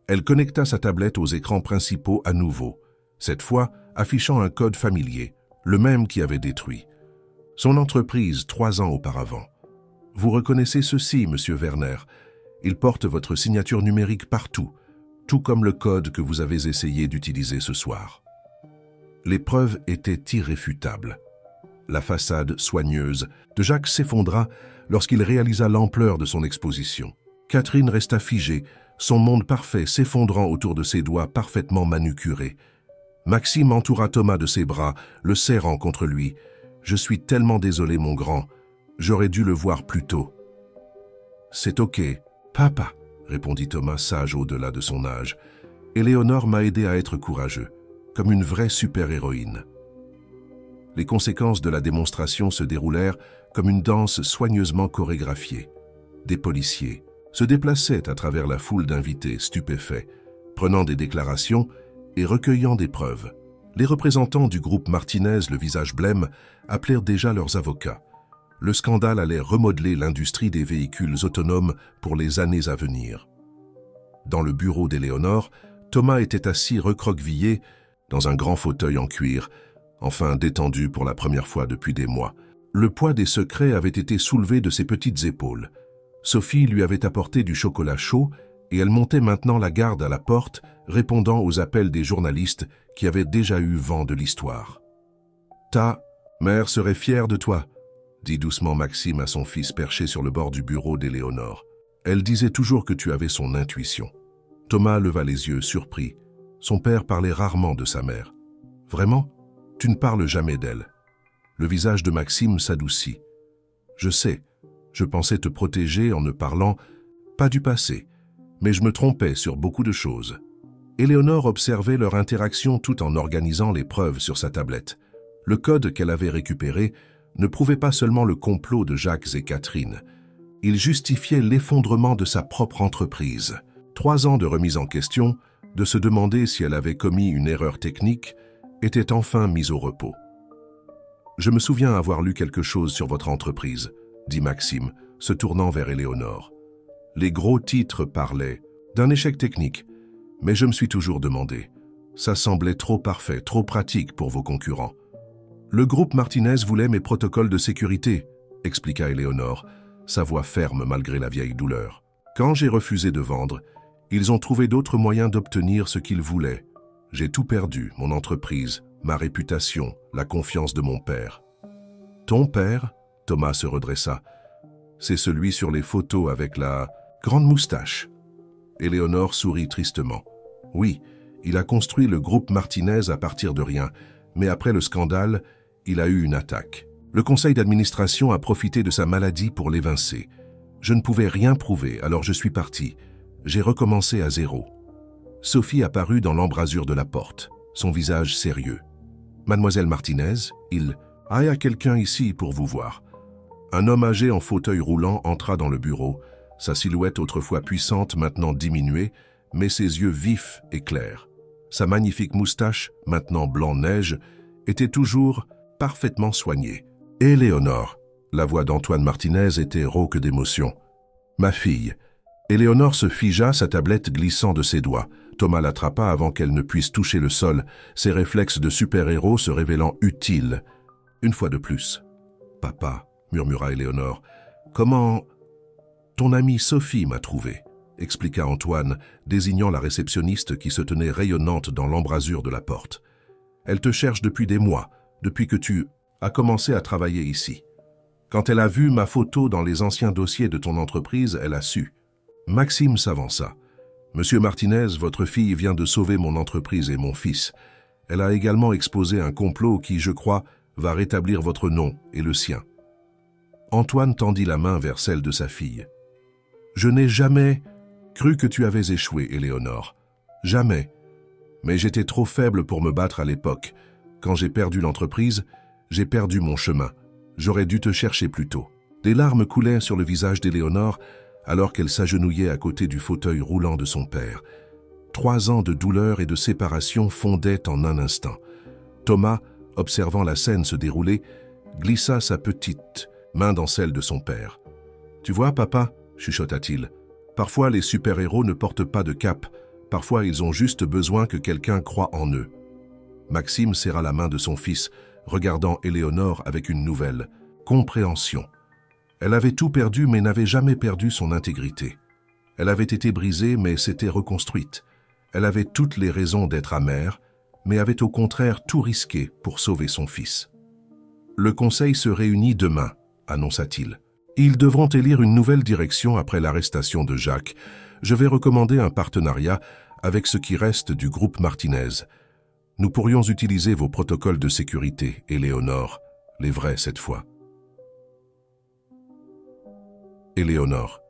Elle connecta sa tablette aux écrans principaux à nouveau, cette fois affichant un code familier, le même qui avait détruit son entreprise 3 ans auparavant. Vous reconnaissez ceci, Monsieur Werner. Il porte votre signature numérique partout, tout comme le code que vous avez essayé d'utiliser ce soir. Les preuves étaient irréfutables. La façade soigneuse de Jacques s'effondra lorsqu'il réalisa l'ampleur de son exposition. Catherine resta figée, son monde parfait s'effondrant autour de ses doigts parfaitement manucurés. Maxime entoura Thomas de ses bras, le serrant contre lui. « Je suis tellement désolé, mon grand. J'aurais dû le voir plus tôt. »« C'est ok, papa, » répondit Thomas, sage au-delà de son âge. « Éléonore m'a aidé à être courageux, comme une vraie super-héroïne. » Les conséquences de la démonstration se déroulèrent comme une danse soigneusement chorégraphiée. Des policiers se déplaçaient à travers la foule d'invités stupéfaits, prenant des déclarations et recueillant des preuves. Les représentants du groupe Martinez, le visage blême, appelèrent déjà leurs avocats. Le scandale allait remodeler l'industrie des véhicules autonomes pour les années à venir. Dans le bureau d'Éléonore, Thomas était assis recroquevillé dans un grand fauteuil en cuir, enfin détendu pour la première fois depuis des mois. Le poids des secrets avait été soulevé de ses petites épaules. Sophie lui avait apporté du chocolat chaud et elle montait maintenant la garde à la porte, répondant aux appels des journalistes qui avaient déjà eu vent de l'histoire. « Ta mère serait fière de toi », dit doucement Maxime à son fils perché sur le bord du bureau d'Éléonore. « Elle disait toujours que tu avais son intuition. » Thomas leva les yeux, surpris. Son père parlait rarement de sa mère. « Vraiment ? Tu ne parles jamais d'elle. » Le visage de Maxime s'adoucit. « Je sais, je pensais te protéger en ne parlant pas du passé, mais je me trompais sur beaucoup de choses. » Éléonore observait leur interaction tout en organisant les preuves sur sa tablette. Le code qu'elle avait récupéré ne prouvait pas seulement le complot de Jacques et Catherine. Il justifiait l'effondrement de sa propre entreprise. 3 ans de remise en question, de se demander si elle avait commis une erreur technique, étaient enfin mis au repos. « Je me souviens avoir lu quelque chose sur votre entreprise », dit Maxime, se tournant vers Éléonore. Les gros titres parlaient d'un échec technique, mais je me suis toujours demandé. Ça semblait trop parfait, trop pratique pour vos concurrents. Le groupe Martinez voulait mes protocoles de sécurité, expliqua Éléonore, sa voix ferme malgré la vieille douleur. Quand j'ai refusé de vendre, ils ont trouvé d'autres moyens d'obtenir ce qu'ils voulaient. J'ai tout perdu, mon entreprise, ma réputation, la confiance de mon père. Ton père ? Thomas se redressa. C'est celui sur les photos avec la grande moustache. Éléonore sourit tristement. Oui, il a construit le groupe Martinez à partir de rien, mais après le scandale, il a eu une attaque. Le conseil d'administration a profité de sa maladie pour l'évincer. Je ne pouvais rien prouver, alors je suis parti. J'ai recommencé à zéro. Sophie apparut dans l'embrasure de la porte, son visage sérieux. « Mademoiselle Martinez, il y a quelqu'un ici pour vous voir. » Un homme âgé en fauteuil roulant entra dans le bureau, sa silhouette autrefois puissante maintenant diminuée, mais ses yeux vifs et clairs. Sa magnifique moustache, maintenant blanc-neige, était toujours parfaitement soignée. « Éléonore !» La voix d'Antoine Martinez était rauque d'émotion. « Ma fille !» Éléonore se figea, sa tablette glissant de ses doigts. Thomas l'attrapa avant qu'elle ne puisse toucher le sol, ses réflexes de super-héros se révélant utiles. Une fois de plus. « Papa !» murmura Éléonore. « Comment... » « Ton amie Sophie m'a trouvé, » expliqua Antoine, désignant la réceptionniste qui se tenait rayonnante dans l'embrasure de la porte. « Elle te cherche depuis des mois, depuis que tu as commencé à travailler ici. Quand elle a vu ma photo dans les anciens dossiers de ton entreprise, elle a su. » Maxime s'avança. « Monsieur Martinez, votre fille vient de sauver mon entreprise et mon fils. Elle a également exposé un complot qui, je crois, va rétablir votre nom et le sien. » Antoine tendit la main vers celle de sa fille. « Je n'ai jamais cru que tu avais échoué, Éléonore. Jamais. Mais j'étais trop faible pour me battre à l'époque. Quand j'ai perdu l'entreprise, j'ai perdu mon chemin. J'aurais dû te chercher plus tôt. » Des larmes coulaient sur le visage d'Éléonore alors qu'elle s'agenouillait à côté du fauteuil roulant de son père. 3 ans de douleur et de séparation fondaient en un instant. Thomas, observant la scène se dérouler, glissa sa petite main dans celle de son père. « Tu vois, papa ?» chuchota-t-il. « Parfois, les super-héros ne portent pas de cape. Parfois, ils ont juste besoin que quelqu'un croie en eux. » Maxime serra la main de son fils, regardant Éléonore avec une nouvelle compréhension. Elle avait tout perdu, mais n'avait jamais perdu son intégrité. Elle avait été brisée, mais s'était reconstruite. Elle avait toutes les raisons d'être amère, mais avait au contraire tout risqué pour sauver son fils. « Le conseil se réunit demain, » annonça-t-il. Ils devront élire une nouvelle direction après l'arrestation de Jacques. Je vais recommander un partenariat avec ce qui reste du groupe Martinez. Nous pourrions utiliser vos protocoles de sécurité, Éléonore, les vrais cette fois. Éléonore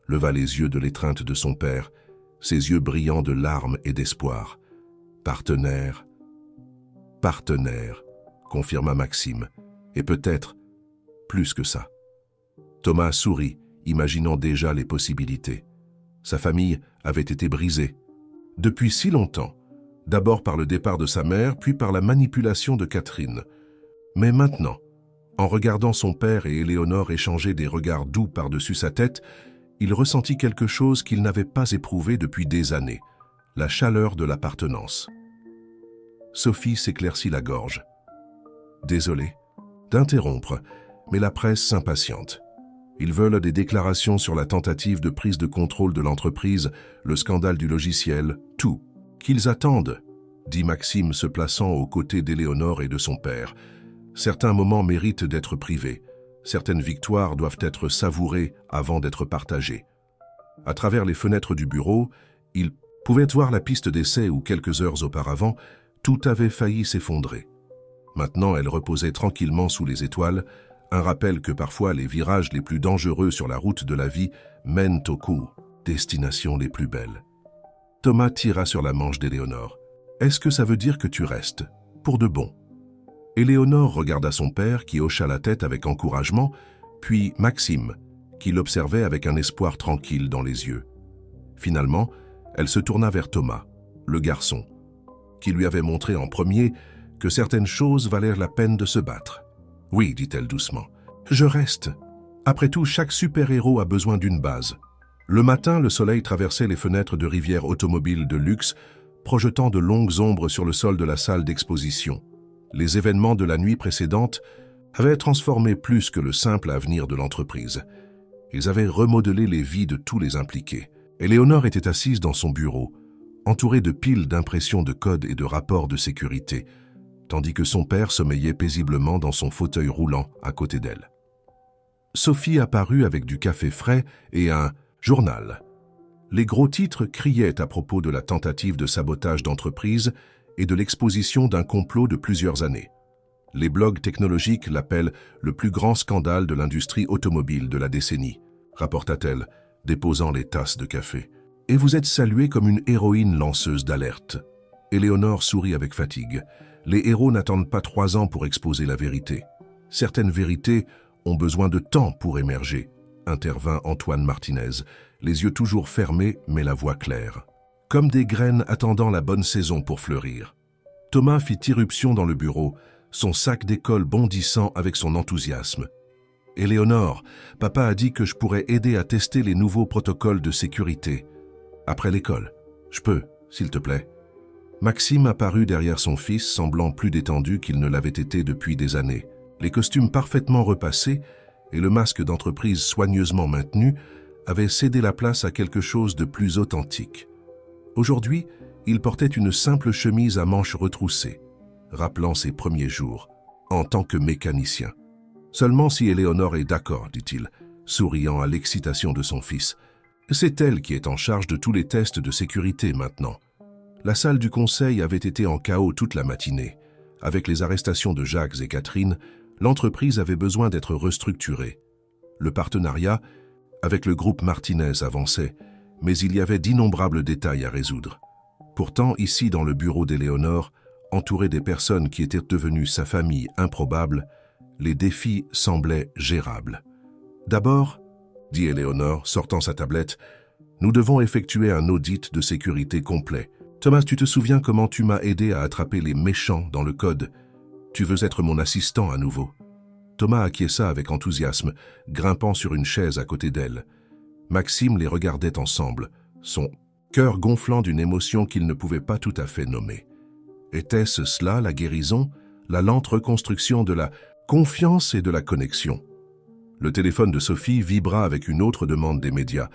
leva les yeux de l'étreinte de son père, ses yeux brillants de larmes et d'espoir. Partenaire, partenaire, confirma Maxime, et peut-être plus que ça. Thomas sourit, imaginant déjà les possibilités. Sa famille avait été brisée. Depuis si longtemps, d'abord par le départ de sa mère, puis par la manipulation de Catherine. Mais maintenant, en regardant son père et Éléonore échanger des regards doux par-dessus sa tête, il ressentit quelque chose qu'il n'avait pas éprouvé depuis des années, la chaleur de l'appartenance. Sophie s'éclaircit la gorge. Désolé d'interrompre, mais la presse s'impatiente. Ils veulent des déclarations sur la tentative de prise de contrôle de l'entreprise, le scandale du logiciel, tout. Qu'ils attendent, dit Maxime se plaçant aux côtés d'Éléonore et de son père. Certains moments méritent d'être privés. Certaines victoires doivent être savourées avant d'être partagées. À travers les fenêtres du bureau, ils pouvaient voir la piste d'essai où, quelques heures auparavant, tout avait failli s'effondrer. Maintenant, elle reposait tranquillement sous les étoiles, un rappel que parfois les virages les plus dangereux sur la route de la vie mènent aux destinations les plus belles. Thomas tira sur la manche d'Éléonore. « Est-ce que ça veut dire que tu restes, pour de bon ?» Éléonore regarda son père qui hocha la tête avec encouragement, puis Maxime, qui l'observait avec un espoir tranquille dans les yeux. Finalement, elle se tourna vers Thomas, le garçon, qui lui avait montré en premier que certaines choses valaient la peine de se battre. « Oui, dit-elle doucement, je reste. Après tout, chaque super-héros a besoin d'une base. » Le matin, le soleil traversait les fenêtres de rivières automobiles de luxe, projetant de longues ombres sur le sol de la salle d'exposition. Les événements de la nuit précédente avaient transformé plus que le simple avenir de l'entreprise. Ils avaient remodelé les vies de tous les impliqués. Éléonore était assise dans son bureau, entourée de piles d'impressions de codes et de rapports de sécurité, tandis que son père sommeillait paisiblement dans son fauteuil roulant à côté d'elle. Sophie apparut avec du café frais et un journal. Les gros titres criaient à propos de la tentative de sabotage d'entreprise et de l'exposition d'un complot de plusieurs années. Les blogs technologiques l'appellent le plus grand scandale de l'industrie automobile de la décennie, rapporta-t-elle, déposant les tasses de café. Et vous êtes saluée comme une héroïne lanceuse d'alerte. Éléonore sourit avec fatigue. Les héros n'attendent pas 3 ans pour exposer la vérité. Certaines vérités ont besoin de temps pour émerger, intervint Antoine Martinez, les yeux toujours fermés mais la voix claire. Comme des graines attendant la bonne saison pour fleurir. Thomas fit irruption dans le bureau, son sac d'école bondissant avec son enthousiasme. « Éléonore, papa a dit que je pourrais aider à tester les nouveaux protocoles de sécurité. Après l'école. Je peux, s'il te plaît. » Maxime apparut derrière son fils, semblant plus détendu qu'il ne l'avait été depuis des années. Les costumes parfaitement repassés et le masque d'entreprise soigneusement maintenu avaient cédé la place à quelque chose de plus authentique. Aujourd'hui, il portait une simple chemise à manches retroussées, rappelant ses premiers jours, en tant que mécanicien. « Seulement si Éléonore est d'accord, dit-il, souriant à l'excitation de son fils. C'est elle qui est en charge de tous les tests de sécurité maintenant. » La salle du conseil avait été en chaos toute la matinée. Avec les arrestations de Jacques et Catherine, l'entreprise avait besoin d'être restructurée. Le partenariat avec le groupe Martinez avançait, mais il y avait d'innombrables détails à résoudre. Pourtant, ici dans le bureau d'Éléonore, entouré des personnes qui étaient devenues sa famille improbable, les défis semblaient gérables. « D'abord, dit Éléonore, sortant sa tablette, nous devons effectuer un audit de sécurité complet. Thomas, tu te souviens comment tu m'as aidé à attraper les méchants dans le code? Tu veux être mon assistant à nouveau. » Thomas acquiesça avec enthousiasme, grimpant sur une chaise à côté d'elle. Maxime les regardait ensemble, son cœur gonflant d'une émotion qu'il ne pouvait pas tout à fait nommer. Était-ce cela la guérison, la lente reconstruction de la confiance et de la connexion? Le téléphone de Sophie vibra avec une autre demande des médias.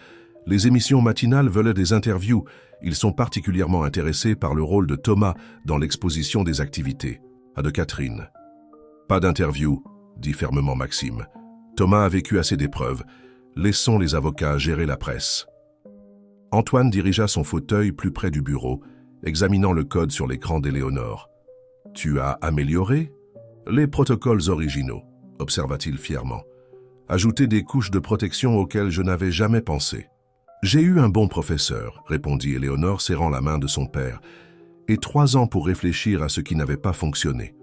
Les émissions matinales veulent des interviews. Ils sont particulièrement intéressés par le rôle de Thomas dans l'exposition des activités. À de Catherine. « Pas d'interview, dit fermement Maxime. Thomas a vécu assez d'épreuves. Laissons les avocats gérer la presse. Antoine dirigea son fauteuil plus près du bureau, examinant le code sur l'écran d'Éléonore. « Tu as amélioré ?»« Les protocoles originaux, » observa-t-il fièrement. « Ajouter des couches de protection auxquelles je n'avais jamais pensé. »« J'ai eu un bon professeur, » répondit Éléonore, serrant la main de son père, « et 3 ans pour réfléchir à ce qui n'avait pas fonctionné. »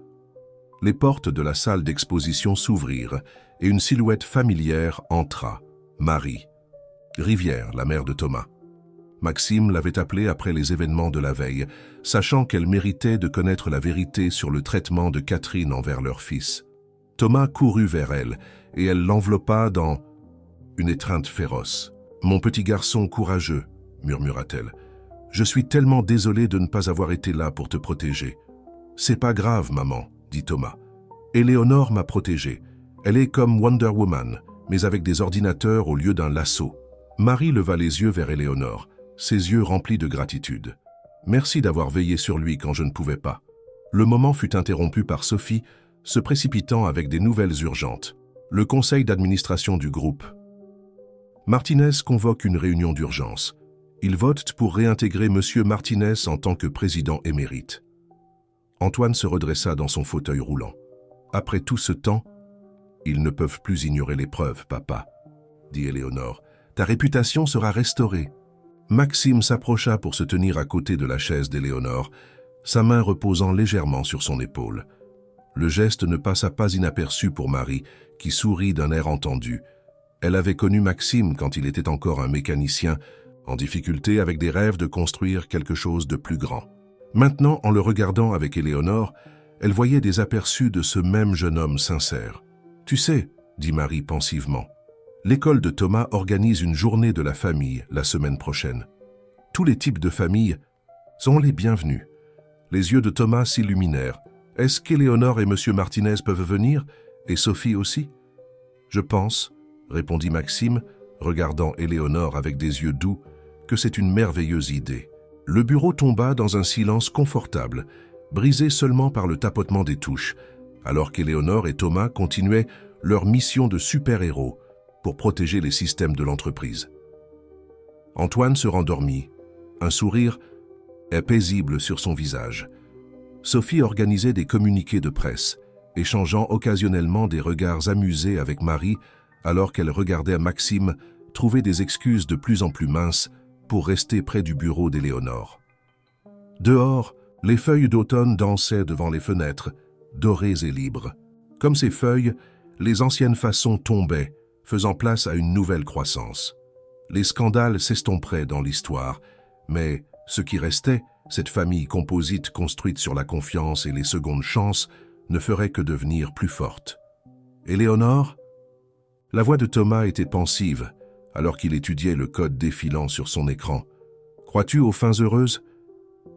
Les portes de la salle d'exposition s'ouvrirent et une silhouette familière entra, Marie. Rivière, la mère de Thomas. Maxime l'avait appelée après les événements de la veille, sachant qu'elle méritait de connaître la vérité sur le traitement de Catherine envers leur fils. Thomas courut vers elle et elle l'enveloppa dans une étreinte féroce. « Mon petit garçon courageux, » murmura-t-elle. « Je suis tellement désolée de ne pas avoir été là pour te protéger. »« C'est pas grave, maman, » dit Thomas. « Éléonore m'a protégé. Elle est comme Wonder Woman, mais avec des ordinateurs au lieu d'un lasso. » Marie leva les yeux vers Éléonore, ses yeux remplis de gratitude. « Merci d'avoir veillé sur lui quand je ne pouvais pas. » Le moment fut interrompu par Sophie, se précipitant avec des nouvelles urgentes. Le conseil d'administration du groupe. Martinez convoque une réunion d'urgence. Il vote pour réintégrer M. Martinez en tant que président émérite. Antoine se redressa dans son fauteuil roulant. « Après tout ce temps, ils ne peuvent plus ignorer les preuves, papa, » dit Éléonore. « Ta réputation sera restaurée. » Maxime s'approcha pour se tenir à côté de la chaise d'Éléonore, sa main reposant légèrement sur son épaule. Le geste ne passa pas inaperçu pour Marie, qui sourit d'un air entendu. Elle avait connu Maxime quand il était encore un mécanicien, en difficulté avec des rêves de construire quelque chose de plus grand. Maintenant, en le regardant avec Éléonore, elle voyait des aperçus de ce même jeune homme sincère. « Tu sais, » dit Marie pensivement, « l'école de Thomas organise une journée de la famille la semaine prochaine. Tous les types de familles sont les bienvenus. » Les yeux de Thomas s'illuminèrent. « Est-ce qu'Éléonore et M. Martinez peuvent venir? Et Sophie aussi? »« Je pense, » répondit Maxime, regardant Éléonore avec des yeux doux, « que c'est une merveilleuse idée. » Le bureau tomba dans un silence confortable, brisé seulement par le tapotement des touches, alors qu'Éléonore et Thomas continuaient leur mission de super-héros pour protéger les systèmes de l'entreprise. Antoine se rendormit, un sourire paisible sur son visage. Sophie organisait des communiqués de presse, échangeant occasionnellement des regards amusés avec Marie alors qu'elle regardait Maxime trouver des excuses de plus en plus minces pour rester près du bureau d'Éléonore. Dehors, les feuilles d'automne dansaient devant les fenêtres, dorées et libres. Comme ces feuilles, les anciennes façons tombaient, faisant place à une nouvelle croissance. Les scandales s'estomperaient dans l'histoire, mais ce qui restait, cette famille composite construite sur la confiance et les secondes chances, ne ferait que devenir plus forte. Éléonore? La voix de Thomas était pensive, alors qu'il étudiait le code défilant sur son écran. « Crois-tu aux fins heureuses ?»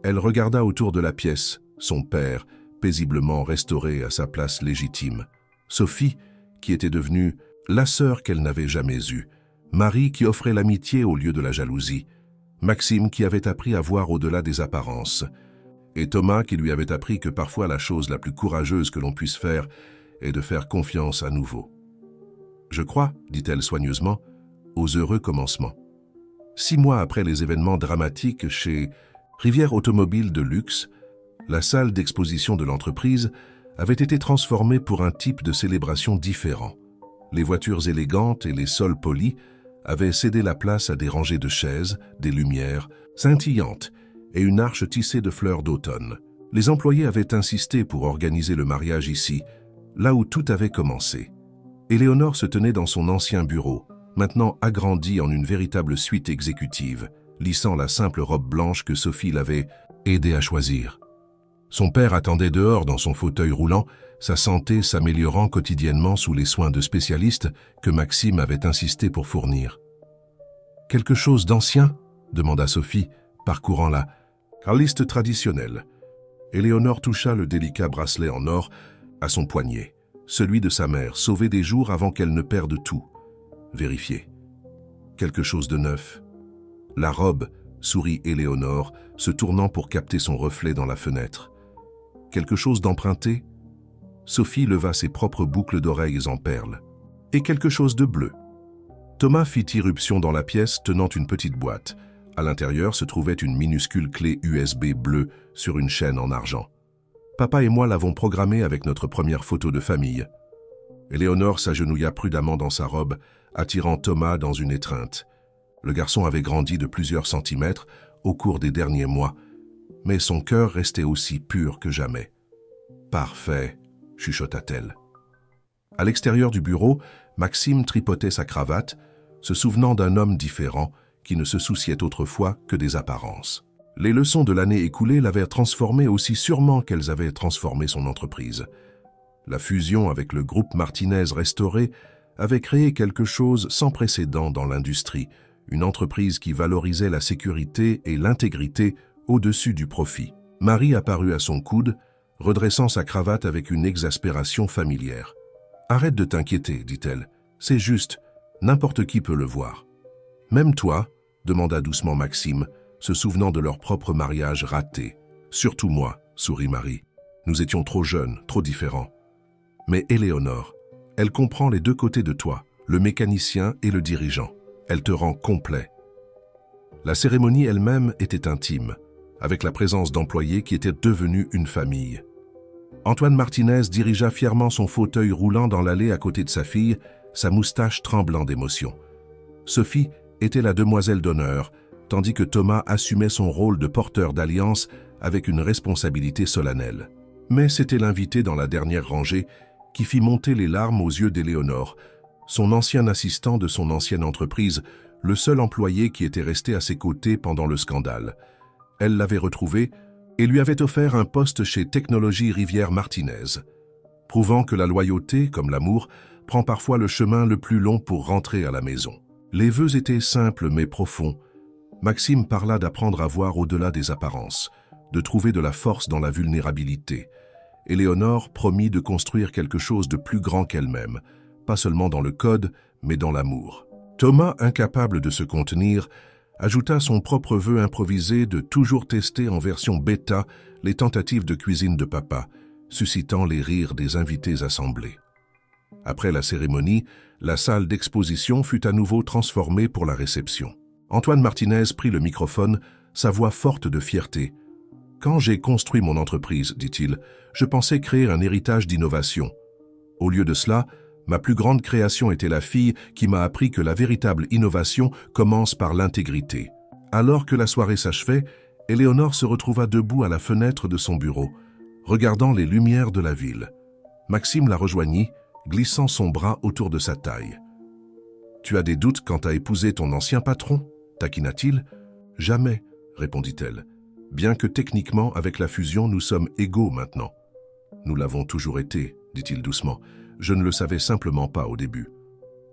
Elle regarda autour de la pièce, son père, paisiblement restauré à sa place légitime. Sophie, qui était devenue la sœur qu'elle n'avait jamais eue. Marie, qui offrait l'amitié au lieu de la jalousie. Maxime, qui avait appris à voir au-delà des apparences. Et Thomas, qui lui avait appris que parfois la chose la plus courageuse que l'on puisse faire est de faire confiance à nouveau. « Je crois, » dit-elle soigneusement, aux heureux commencements. 6 mois après les événements dramatiques chez Rivière Automobile de Luxe, la salle d'exposition de l'entreprise avait été transformée pour un type de célébration différent. Les voitures élégantes et les sols polis avaient cédé la place à des rangées de chaises, des lumières scintillantes et une arche tissée de fleurs d'automne. Les employés avaient insisté pour organiser le mariage ici, là où tout avait commencé. Éléonore se tenait dans son ancien bureau, maintenant agrandi en une véritable suite exécutive, lissant la simple robe blanche que Sophie l'avait aidé à choisir. Son père attendait dehors dans son fauteuil roulant, sa santé s'améliorant quotidiennement sous les soins de spécialistes que Maxime avait insisté pour fournir. « Quelque chose d'ancien ?» demanda Sophie, parcourant la liste traditionnelle. Éléonore toucha le délicat bracelet en or à son poignet, celui de sa mère, sauvé des jours avant qu'elle ne perde tout. Vérifier. Quelque chose de neuf. La robe, sourit Éléonore, se tournant pour capter son reflet dans la fenêtre. Quelque chose d'emprunté? Sophie leva ses propres boucles d'oreilles en perles. et quelque chose de bleu. Thomas fit irruption dans la pièce tenant une petite boîte. À l'intérieur se trouvait une minuscule clé USB bleue sur une chaîne en argent. Papa et moi l'avons programmée avec notre première photo de famille. Éléonore s'agenouilla prudemment dans sa robe, attirant Thomas dans une étreinte. Le garçon avait grandi de plusieurs centimètres au cours des derniers mois, mais son cœur restait aussi pur que jamais. « Parfait », chuchota-t-elle. À l'extérieur du bureau, Maxime tripotait sa cravate, se souvenant d'un homme différent qui ne se souciait autrefois que des apparences. Les leçons de l'année écoulée l'avaient transformé aussi sûrement qu'elles avaient transformé son entreprise. La fusion avec le groupe Martinez restauré avait créé quelque chose sans précédent dans l'industrie, une entreprise qui valorisait la sécurité et l'intégrité au-dessus du profit. Marie apparut à son coude, redressant sa cravate avec une exaspération familière. « Arrête de t'inquiéter, dit-elle. C'est juste, n'importe qui peut le voir. »« Même toi ?» demanda doucement Maxime, se souvenant de leur propre mariage raté. « Surtout moi, sourit Marie. Nous étions trop jeunes, trop différents. Mais Éléonore, elle comprend les deux côtés de toi, le mécanicien et le dirigeant. Elle te rend complet. » La cérémonie elle-même était intime, avec la présence d'employés qui étaient devenus une famille. Antoine Martinez dirigea fièrement son fauteuil roulant dans l'allée à côté de sa fille, sa moustache tremblant d'émotion. Sophie était la demoiselle d'honneur, tandis que Thomas assumait son rôle de porteur d'alliance avec une responsabilité solennelle. Mais c'était l'invité dans la dernière rangée qui fit monter les larmes aux yeux d'Éléonore, son ancien assistant de son ancienne entreprise, le seul employé qui était resté à ses côtés pendant le scandale. Elle l'avait retrouvé et lui avait offert un poste chez Technologie Rivière Martinez, prouvant que la loyauté, comme l'amour, prend parfois le chemin le plus long pour rentrer à la maison. Les vœux étaient simples mais profonds. Maxime parla d'apprendre à voir au-delà des apparences, de trouver de la force dans la vulnérabilité. Éléonore promit de construire quelque chose de plus grand qu'elle-même, pas seulement dans le code, mais dans l'amour. Thomas, incapable de se contenir, ajouta son propre vœu improvisé de toujours tester en version bêta les tentatives de cuisine de papa, suscitant les rires des invités assemblés. Après la cérémonie, la salle d'exposition fut à nouveau transformée pour la réception. Antoine Martinez prit le microphone, sa voix forte de fierté. « Quand j'ai construit mon entreprise, dit-il, je pensais créer un héritage d'innovation. Au lieu de cela, ma plus grande création était la fille qui m'a appris que la véritable innovation commence par l'intégrité. » Alors que la soirée s'achevait, Éléonore se retrouva debout à la fenêtre de son bureau, regardant les lumières de la ville. Maxime la rejoignit, glissant son bras autour de sa taille. « Tu as des doutes quant à épouser ton ancien patron ?» taquina-t-il. « Jamais, répondit-elle. Bien que techniquement, avec la fusion, nous sommes égaux maintenant. »« Nous l'avons toujours été, dit-il doucement. Je ne le savais simplement pas au début. »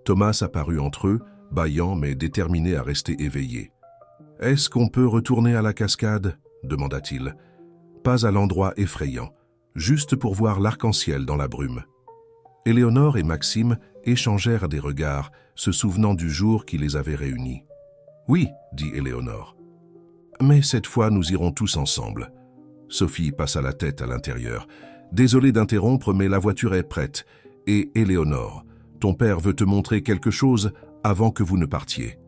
Thomas apparut entre eux, bâillant mais déterminé à rester éveillé. « Est-ce qu'on peut retourner à la cascade ?» demanda-t-il. « Pas à l'endroit effrayant, juste pour voir l'arc-en-ciel dans la brume. » Éléonore et Maxime échangèrent des regards, se souvenant du jour qui les avait réunis. « Oui, dit Éléonore. Mais cette fois, nous irons tous ensemble. » Sophie passa la tête à l'intérieur. « Désolé d'interrompre, mais la voiture est prête. Et Éléonore, ton père veut te montrer quelque chose avant que vous ne partiez. »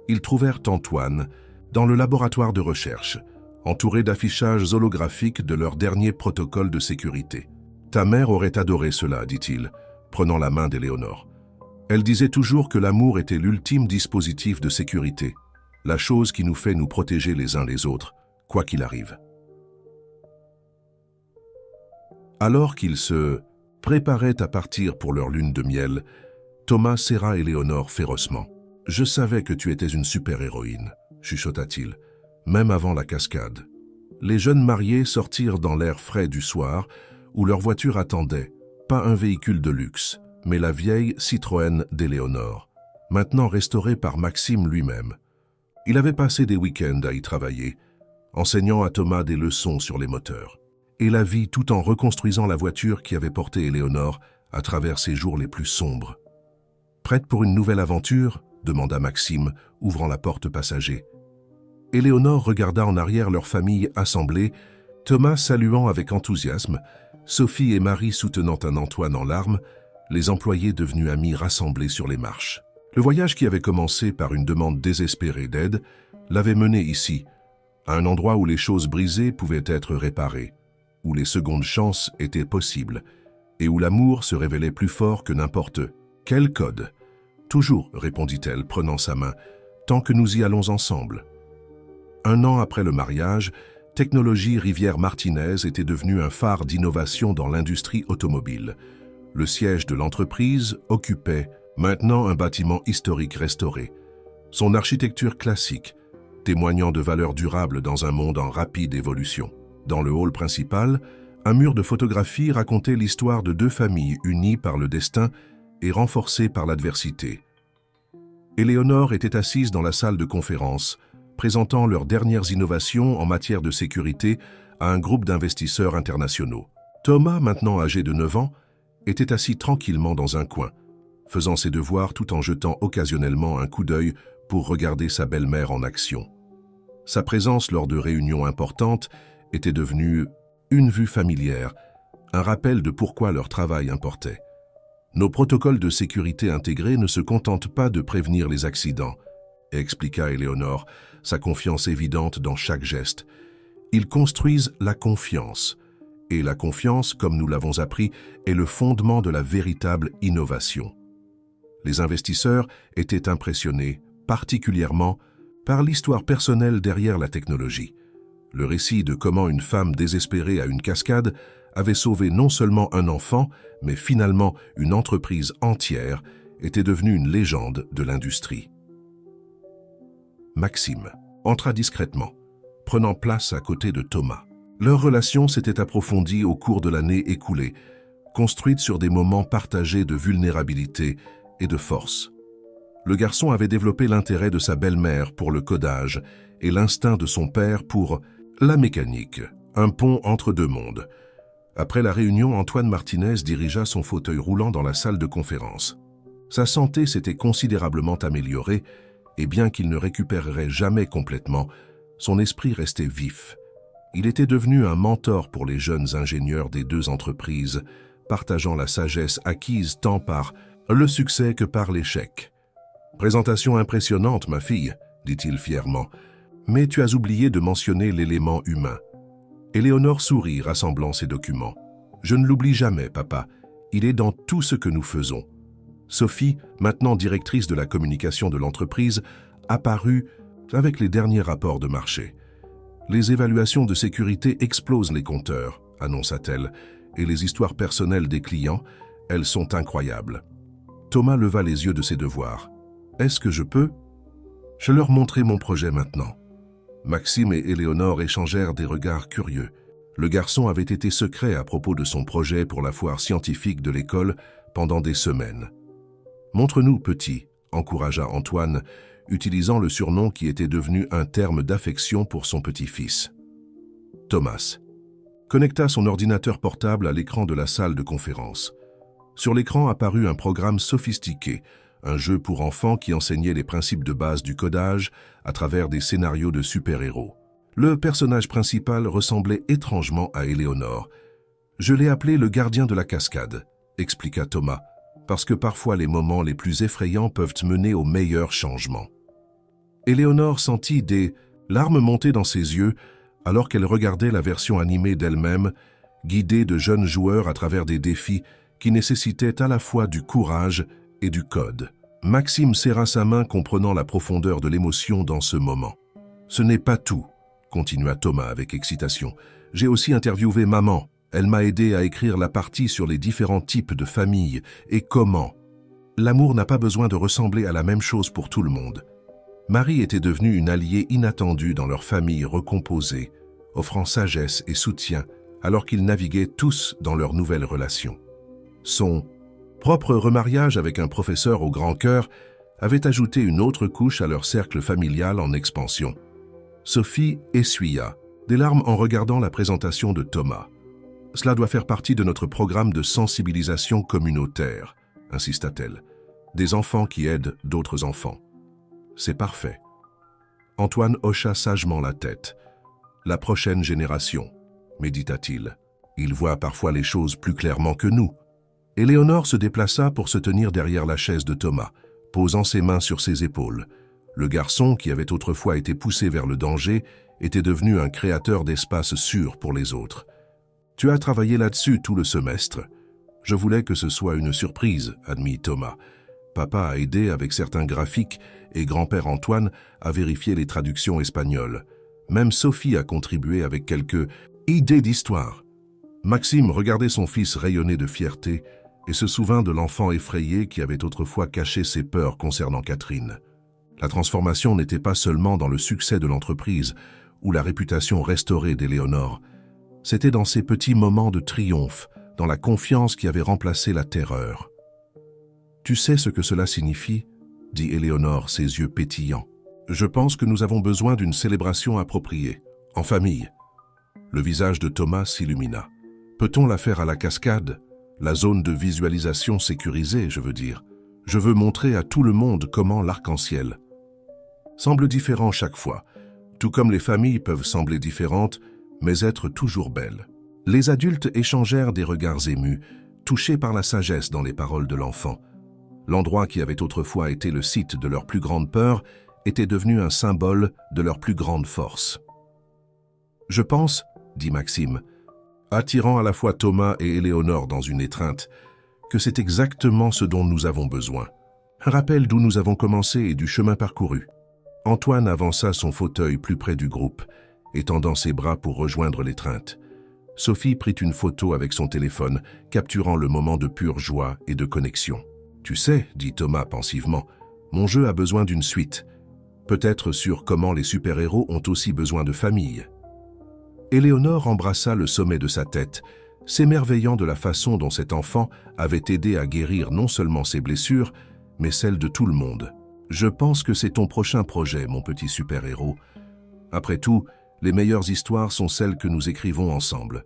Ils trouvèrent Antoine dans le laboratoire de recherche, entouré d'affichages holographiques de leur dernier protocole de sécurité. « Ta mère aurait adoré cela, dit-il, prenant la main d'Éléonore. Elle disait toujours que l'amour était l'ultime dispositif de sécurité, la chose qui nous fait nous protéger les uns les autres, quoi qu'il arrive. » Alors qu'ils se préparaient à partir pour leur lune de miel, Thomas serra Éléonore férocement. « Je savais que tu étais une super-héroïne, » chuchota-t-il, même avant la cascade. Les jeunes mariés sortirent dans l'air frais du soir, où leur voiture attendait, pas un véhicule de luxe, mais la vieille Citroën d'Éléonore, maintenant restaurée par Maxime lui-même. Il avait passé des week-ends à y travailler, enseignant à Thomas des leçons sur les moteurs, et la vie tout en reconstruisant la voiture qui avait porté Éléonore à travers ses jours les plus sombres. « Prête pour une nouvelle aventure ?» demanda Maxime, ouvrant la porte passager. Éléonore regarda en arrière leur famille assemblée, Thomas saluant avec enthousiasme, Sophie et Marie soutenant un Antoine en larmes, les employés devenus amis rassemblés sur les marches. Le voyage qui avait commencé par une demande désespérée d'aide l'avait mené ici, à un endroit où les choses brisées pouvaient être réparées, où les secondes chances étaient possibles, et où l'amour se révélait plus fort que n'importe quel code. Toujours, répondit-elle, prenant sa main, tant que nous y allons ensemble. 1 an après le mariage, Technologie Rivière Martinez était devenue un phare d'innovation dans l'industrie automobile. Le siège de l'entreprise occupait maintenant un bâtiment historique restauré. Son architecture classique, témoignant de valeurs durables dans un monde en rapide évolution. Dans le hall principal, un mur de photographie racontait l'histoire de 2 familles unies par le destin et renforcées par l'adversité. Éléonore était assise dans la salle de conférence, présentant leurs dernières innovations en matière de sécurité à un groupe d'investisseurs internationaux. Thomas, maintenant âgé de 9 ans, était assis tranquillement dans un coin, faisant ses devoirs tout en jetant occasionnellement un coup d'œil pour regarder sa belle-mère en action. Sa présence lors de réunions importantes était devenue une vue familière, un rappel de pourquoi leur travail importait. Nos protocoles de sécurité intégrés ne se contentent pas de prévenir les accidents, expliqua Éléonore, sa confiance évidente dans chaque geste. Ils construisent la confiance. Et la confiance, comme nous l'avons appris, est le fondement de la véritable innovation. Les investisseurs étaient impressionnés, particulièrement, par l'histoire personnelle derrière la technologie. Le récit de comment une femme désespérée à une cascade avait sauvé non seulement un enfant, mais finalement une entreprise entière, était devenu une légende de l'industrie. Maxime entra discrètement, prenant place à côté de Thomas. Leur relation s'était approfondie au cours de l'année écoulée, construite sur des moments partagés de vulnérabilité et de force. Le garçon avait développé l'intérêt de sa belle-mère pour le codage et l'instinct de son père pour la mécanique, un pont entre 2 mondes. Après la réunion, Antoine Martinez dirigea son fauteuil roulant dans la salle de conférence. Sa santé s'était considérablement améliorée et bien qu'il ne récupérerait jamais complètement, son esprit restait vif. Il était devenu un mentor pour les jeunes ingénieurs des 2 entreprises, partageant la sagesse acquise tant par le succès que par l'échec. « Présentation impressionnante, ma fille, » dit-il fièrement, « mais tu as oublié de mentionner l'élément humain. » Éléonore sourit, rassemblant ses documents. « Je ne l'oublie jamais, papa. Il est dans tout ce que nous faisons. » Sophie, maintenant directrice de la communication de l'entreprise, apparut avec les derniers rapports de marché. « Les évaluations de sécurité explosent les compteurs, » annonça-t-elle, « et les histoires personnelles des clients, elles sont incroyables. » Thomas leva les yeux de ses devoirs. « Est-ce que je peux ?» Je leur montrai mon projet maintenant. Maxime et Éléonore échangèrent des regards curieux. Le garçon avait été secret à propos de son projet pour la foire scientifique de l'école pendant des semaines. « Montre-nous, petit », encouragea Antoine, utilisant le surnom qui était devenu un terme d'affection pour son petit-fils. Thomas connecta son ordinateur portable à l'écran de la salle de conférence. Sur l'écran apparut un programme sophistiqué, un jeu pour enfants qui enseignait les principes de base du codage à travers des scénarios de super-héros. Le personnage principal ressemblait étrangement à Éléonore. « Je l'ai appelé le gardien de la cascade », expliqua Thomas, parce que parfois les moments les plus effrayants peuvent mener aux meilleurs changements. Éléonore sentit des larmes monter dans ses yeux alors qu'elle regardait la version animée d'elle-même, guidée de jeunes joueurs à travers des défis qui nécessitaient à la fois du courage et du code. Maxime serra sa main comprenant la profondeur de l'émotion dans ce moment. « Ce n'est pas tout », continua Thomas avec excitation. « J'ai aussi interviewé maman. Elle m'a aidé à écrire la partie sur les différents types de familles et comment. L'amour n'a pas besoin de ressembler à la même chose pour tout le monde. » Marie était devenue une alliée inattendue dans leur famille recomposée, offrant sagesse et soutien alors qu'ils naviguaient tous dans leur nouvelle relation. Son propre remariage avec un professeur au grand cœur avait ajouté une autre couche à leur cercle familial en expansion. Sophie essuya des larmes en regardant la présentation de Thomas. « Cela doit faire partie de notre programme de sensibilisation communautaire », insista-t-elle. « Des enfants qui aident d'autres enfants. » « C'est parfait. » Antoine hocha sagement la tête. « La prochaine génération, médita-t-il. Ils voient parfois les choses plus clairement que nous. » Éléonore se déplaça pour se tenir derrière la chaise de Thomas, posant ses mains sur ses épaules. Le garçon, qui avait autrefois été poussé vers le danger, était devenu un créateur d'espace sûr pour les autres. « Tu as travaillé là-dessus tout le semestre. Je voulais que ce soit une surprise, admit Thomas. Papa a aidé avec certains graphiques et grand-père Antoine a vérifié les traductions espagnoles. Même Sophie a contribué avec quelques idées d'histoire. » Maxime regardait son fils rayonner de fierté et se souvint de l'enfant effrayé qui avait autrefois caché ses peurs concernant Catherine. La transformation n'était pas seulement dans le succès de l'entreprise ou la réputation restaurée d'Éléonore. C'était dans ces petits moments de triomphe, dans la confiance qui avait remplacé la terreur. « Tu sais ce que cela signifie ?» dit Éléonore, ses yeux pétillants. « Je pense que nous avons besoin d'une célébration appropriée, en famille. » Le visage de Thomas s'illumina. « Peut-on la faire à la cascade ? La zone de visualisation sécurisée, je veux dire. Je veux montrer à tout le monde comment l'arc-en-ciel semble différent chaque fois, tout comme les familles peuvent sembler différentes, mais être toujours belles. » Les adultes échangèrent des regards émus, touchés par la sagesse dans les paroles de l'enfant. L'endroit qui avait autrefois été le site de leur plus grande peur était devenu un symbole de leur plus grande force. « Je pense, » dit Maxime, attirant à la fois Thomas et Éléonore dans une étreinte, que c'est exactement ce dont nous avons besoin. Un rappel d'où nous avons commencé et du chemin parcouru. Antoine avança son fauteuil plus près du groupe, étendant ses bras pour rejoindre l'étreinte. Sophie prit une photo avec son téléphone, capturant le moment de pure joie et de connexion. « Tu sais, » dit Thomas pensivement, « mon jeu a besoin d'une suite. Peut-être sur comment les super-héros ont aussi besoin de famille. » Éléonore embrassa le sommet de sa tête, s'émerveillant de la façon dont cet enfant avait aidé à guérir non seulement ses blessures, mais celles de tout le monde. « Je pense que c'est ton prochain projet, mon petit super-héros. Après tout, les meilleures histoires sont celles que nous écrivons ensemble. »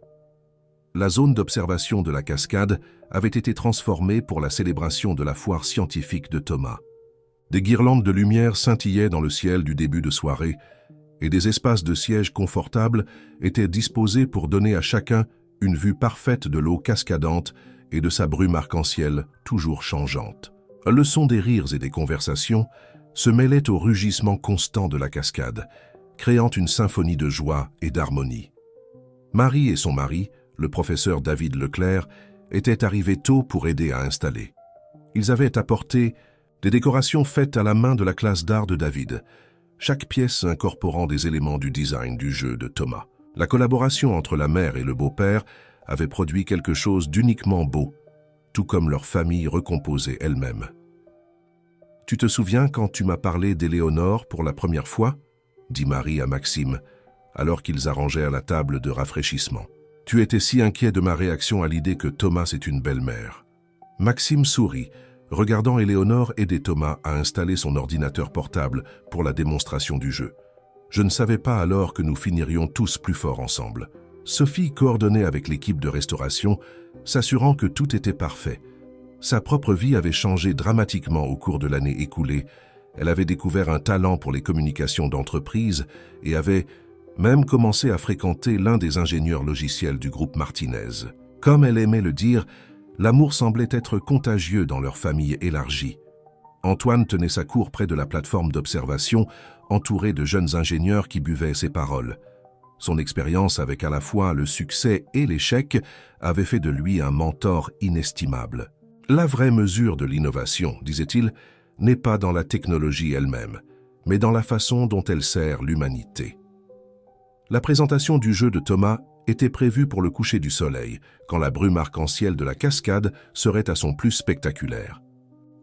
La zone d'observation de la cascade avait été transformée pour la célébration de la foire scientifique de Thomas. Des guirlandes de lumière scintillaient dans le ciel du début de soirée et des espaces de sièges confortables étaient disposés pour donner à chacun une vue parfaite de l'eau cascadante et de sa brume arc-en-ciel toujours changeante. Le son des rires et des conversations se mêlait au rugissement constant de la cascade, créant une symphonie de joie et d'harmonie. Marie et son mari, le professeur David Leclerc, étaient arrivés tôt pour aider à installer. Ils avaient apporté des décorations faites à la main de la classe d'art de David, chaque pièce incorporant des éléments du design du jeu de Thomas. La collaboration entre la mère et le beau-père avait produit quelque chose d'uniquement beau, tout comme leur famille recomposée elle-même. « Tu te souviens quand tu m'as parlé d'Éléonore pour la première fois ?» dit Marie à Maxime, alors qu'ils arrangèrent la table de rafraîchissement. « Tu étais si inquiet de ma réaction à l'idée que Thomas est une belle-mère. » Maxime sourit, regardant Éléonore aider Thomas à installer son ordinateur portable pour la démonstration du jeu. Je ne savais pas alors que nous finirions tous plus forts ensemble. Sophie coordonnait avec l'équipe de restauration, s'assurant que tout était parfait. Sa propre vie avait changé dramatiquement au cours de l'année écoulée. Elle avait découvert un talent pour les communications d'entreprise et avait même commencé à fréquenter l'un des ingénieurs logiciels du groupe Martinez. Comme elle aimait le dire, l'amour semblait être contagieux dans leur famille élargie. Antoine tenait sa cour près de la plateforme d'observation, entouré de jeunes ingénieurs qui buvaient ses paroles. Son expérience avec à la fois le succès et l'échec avait fait de lui un mentor inestimable. La vraie mesure de l'innovation, disait-il, n'est pas dans la technologie elle-même, mais dans la façon dont elle sert l'humanité. La présentation du jeu de Thomas était prévue pour le coucher du soleil, quand la brume arc-en-ciel de la cascade serait à son plus spectaculaire.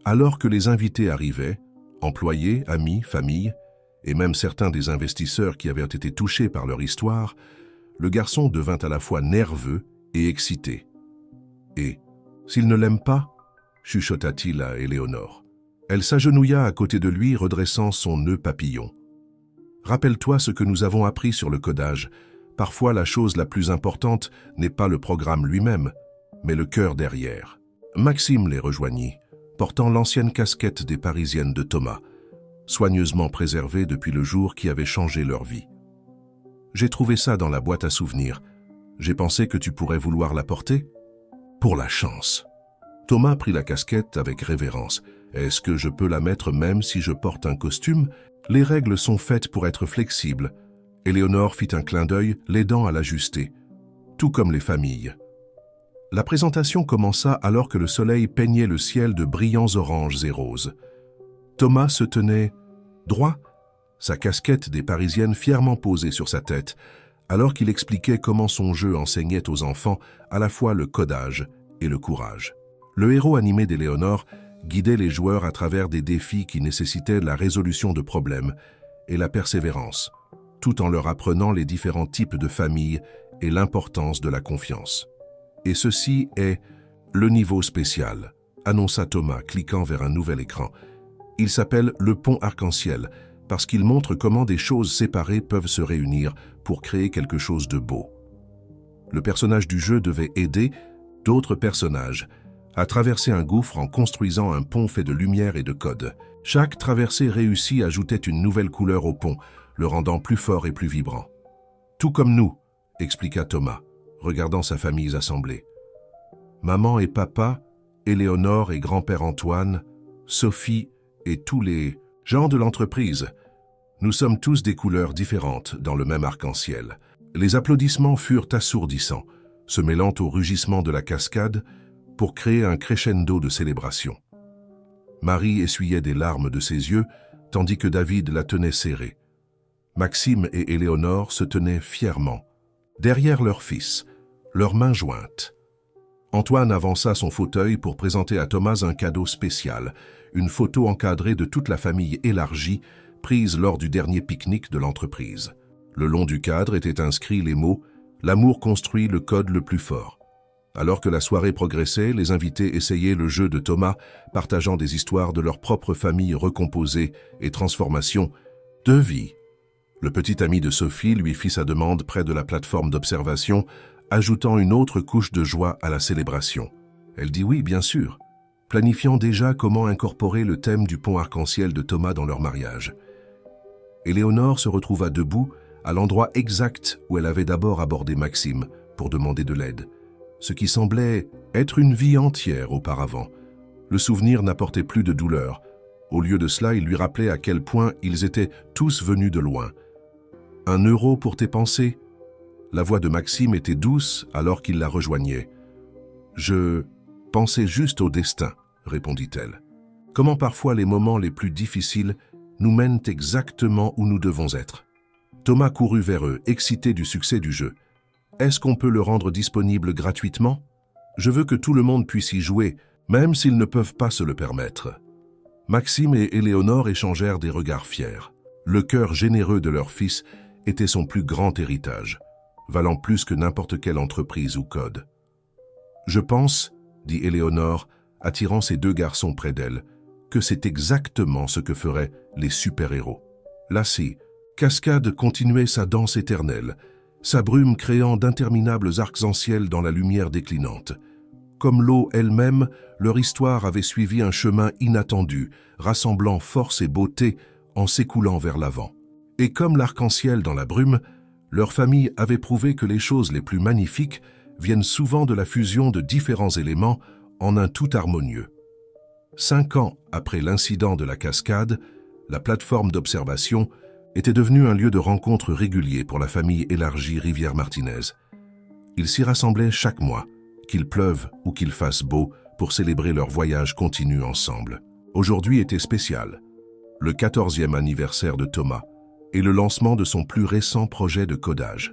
Alors que les invités arrivaient, employés, amis, familles, et même certains des investisseurs qui avaient été touchés par leur histoire, le garçon devint à la fois nerveux et excité. « Et, s'il ne l'aime pas ?» chuchota-t-il à Éléonore. Elle s'agenouilla à côté de lui, redressant son nœud papillon. « Rappelle-toi ce que nous avons appris sur le codage. Parfois, la chose la plus importante n'est pas le programme lui-même, mais le cœur derrière. » Maxime les rejoignit, portant l'ancienne casquette des Parisiennes de Thomas, soigneusement préservée depuis le jour qui avait changé leur vie. « J'ai trouvé ça dans la boîte à souvenirs. J'ai pensé que tu pourrais vouloir la porter ? Pour la chance. » Thomas prit la casquette avec révérence. « Est-ce que je peux la mettre même si je porte un costume? Les règles sont faites pour être flexibles. » Éléonore fit un clin d'œil, l'aidant à l'ajuster. Tout comme les familles. La présentation commença alors que le soleil peignait le ciel de brillants oranges et roses. Thomas se tenait droit, sa casquette des Parisiennes fièrement posée sur sa tête, alors qu'il expliquait comment son jeu enseignait aux enfants à la fois le codage et le courage. Le héros animé d'Éléonore guidait les joueurs à travers des défis qui nécessitaient la résolution de problèmes et la persévérance, tout en leur apprenant les différents types de familles et l'importance de la confiance. « Et ceci est le niveau spécial », annonça Thomas, cliquant vers un nouvel écran. « Il s'appelle le pont arc-en-ciel, parce qu'il montre comment des choses séparées peuvent se réunir pour créer quelque chose de beau. » Le personnage du jeu devait aider d'autres personnages à traverser un gouffre en construisant un pont fait de lumière et de code. Chaque traversée réussie ajoutait une nouvelle couleur au pont, le rendant plus fort et plus vibrant. « Tout comme nous », expliqua Thomas, regardant sa famille assemblée. Maman et papa, Éléonore et grand-père Antoine, Sophie et tous les gens de l'entreprise. Nous sommes tous des couleurs différentes dans le même arc-en-ciel. Les applaudissements furent assourdissants, se mêlant au rugissement de la cascade pour créer un crescendo de célébration. Marie essuyait des larmes de ses yeux, tandis que David la tenait serrée. Maxime et Éléonore se tenaient fièrement, derrière leur fils, leurs mains jointes. Antoine avança son fauteuil pour présenter à Thomas un cadeau spécial, une photo encadrée de toute la famille élargie, prise lors du dernier pique-nique de l'entreprise. Le long du cadre étaient inscrits les mots « L'amour construit le code le plus fort ». Alors que la soirée progressait, les invités essayaient le jeu de Thomas, partageant des histoires de leur propre famille recomposée et transformation de vie. Le petit ami de Sophie lui fit sa demande près de la plateforme d'observation, ajoutant une autre couche de joie à la célébration. Elle dit oui, bien sûr, planifiant déjà comment incorporer le thème du pont arc-en-ciel de Thomas dans leur mariage. Éléonore se retrouva debout à l'endroit exact où elle avait d'abord abordé Maxime pour demander de l'aide, ce qui semblait être une vie entière auparavant. Le souvenir n'apportait plus de douleur. Au lieu de cela, il lui rappelait à quel point ils étaient tous venus de loin. « 1 euro pour tes pensées ?» La voix de Maxime était douce alors qu'il la rejoignait. « Je pensais juste au destin », répondit-elle. « Comment parfois les moments les plus difficiles nous mènent exactement où nous devons être. » Thomas courut vers eux, excité du succès du jeu. « Est-ce qu'on peut le rendre disponible gratuitement? Je veux que tout le monde puisse y jouer, même s'ils ne peuvent pas se le permettre. » Maxime et Éléonore échangèrent des regards fiers. Le cœur généreux de leur fils était son plus grand héritage, valant plus que n'importe quelle entreprise ou code. « Je pense, » dit Éléonore, attirant ses 2 garçons près d'elle, « que c'est exactement ce que feraient les super-héros. » Lassée, Cascade continuait sa danse éternelle, sa brume créant d'interminables arcs-en-ciel dans la lumière déclinante. Comme l'eau elle-même, leur histoire avait suivi un chemin inattendu, rassemblant force et beauté en s'écoulant vers l'avant. Et comme l'arc-en-ciel dans la brume, leur famille avait prouvé que les choses les plus magnifiques viennent souvent de la fusion de différents éléments en un tout harmonieux. 5 ans après l'incident de la cascade, la plateforme d'observation était devenue un lieu de rencontre régulier pour la famille élargie Rivière-Martinez. Ils s'y rassemblaient chaque mois, qu'il pleuve ou qu'il fasse beau, pour célébrer leur voyage continu ensemble. Aujourd'hui était spécial, le 14e anniversaire de Thomas et le lancement de son plus récent projet de codage.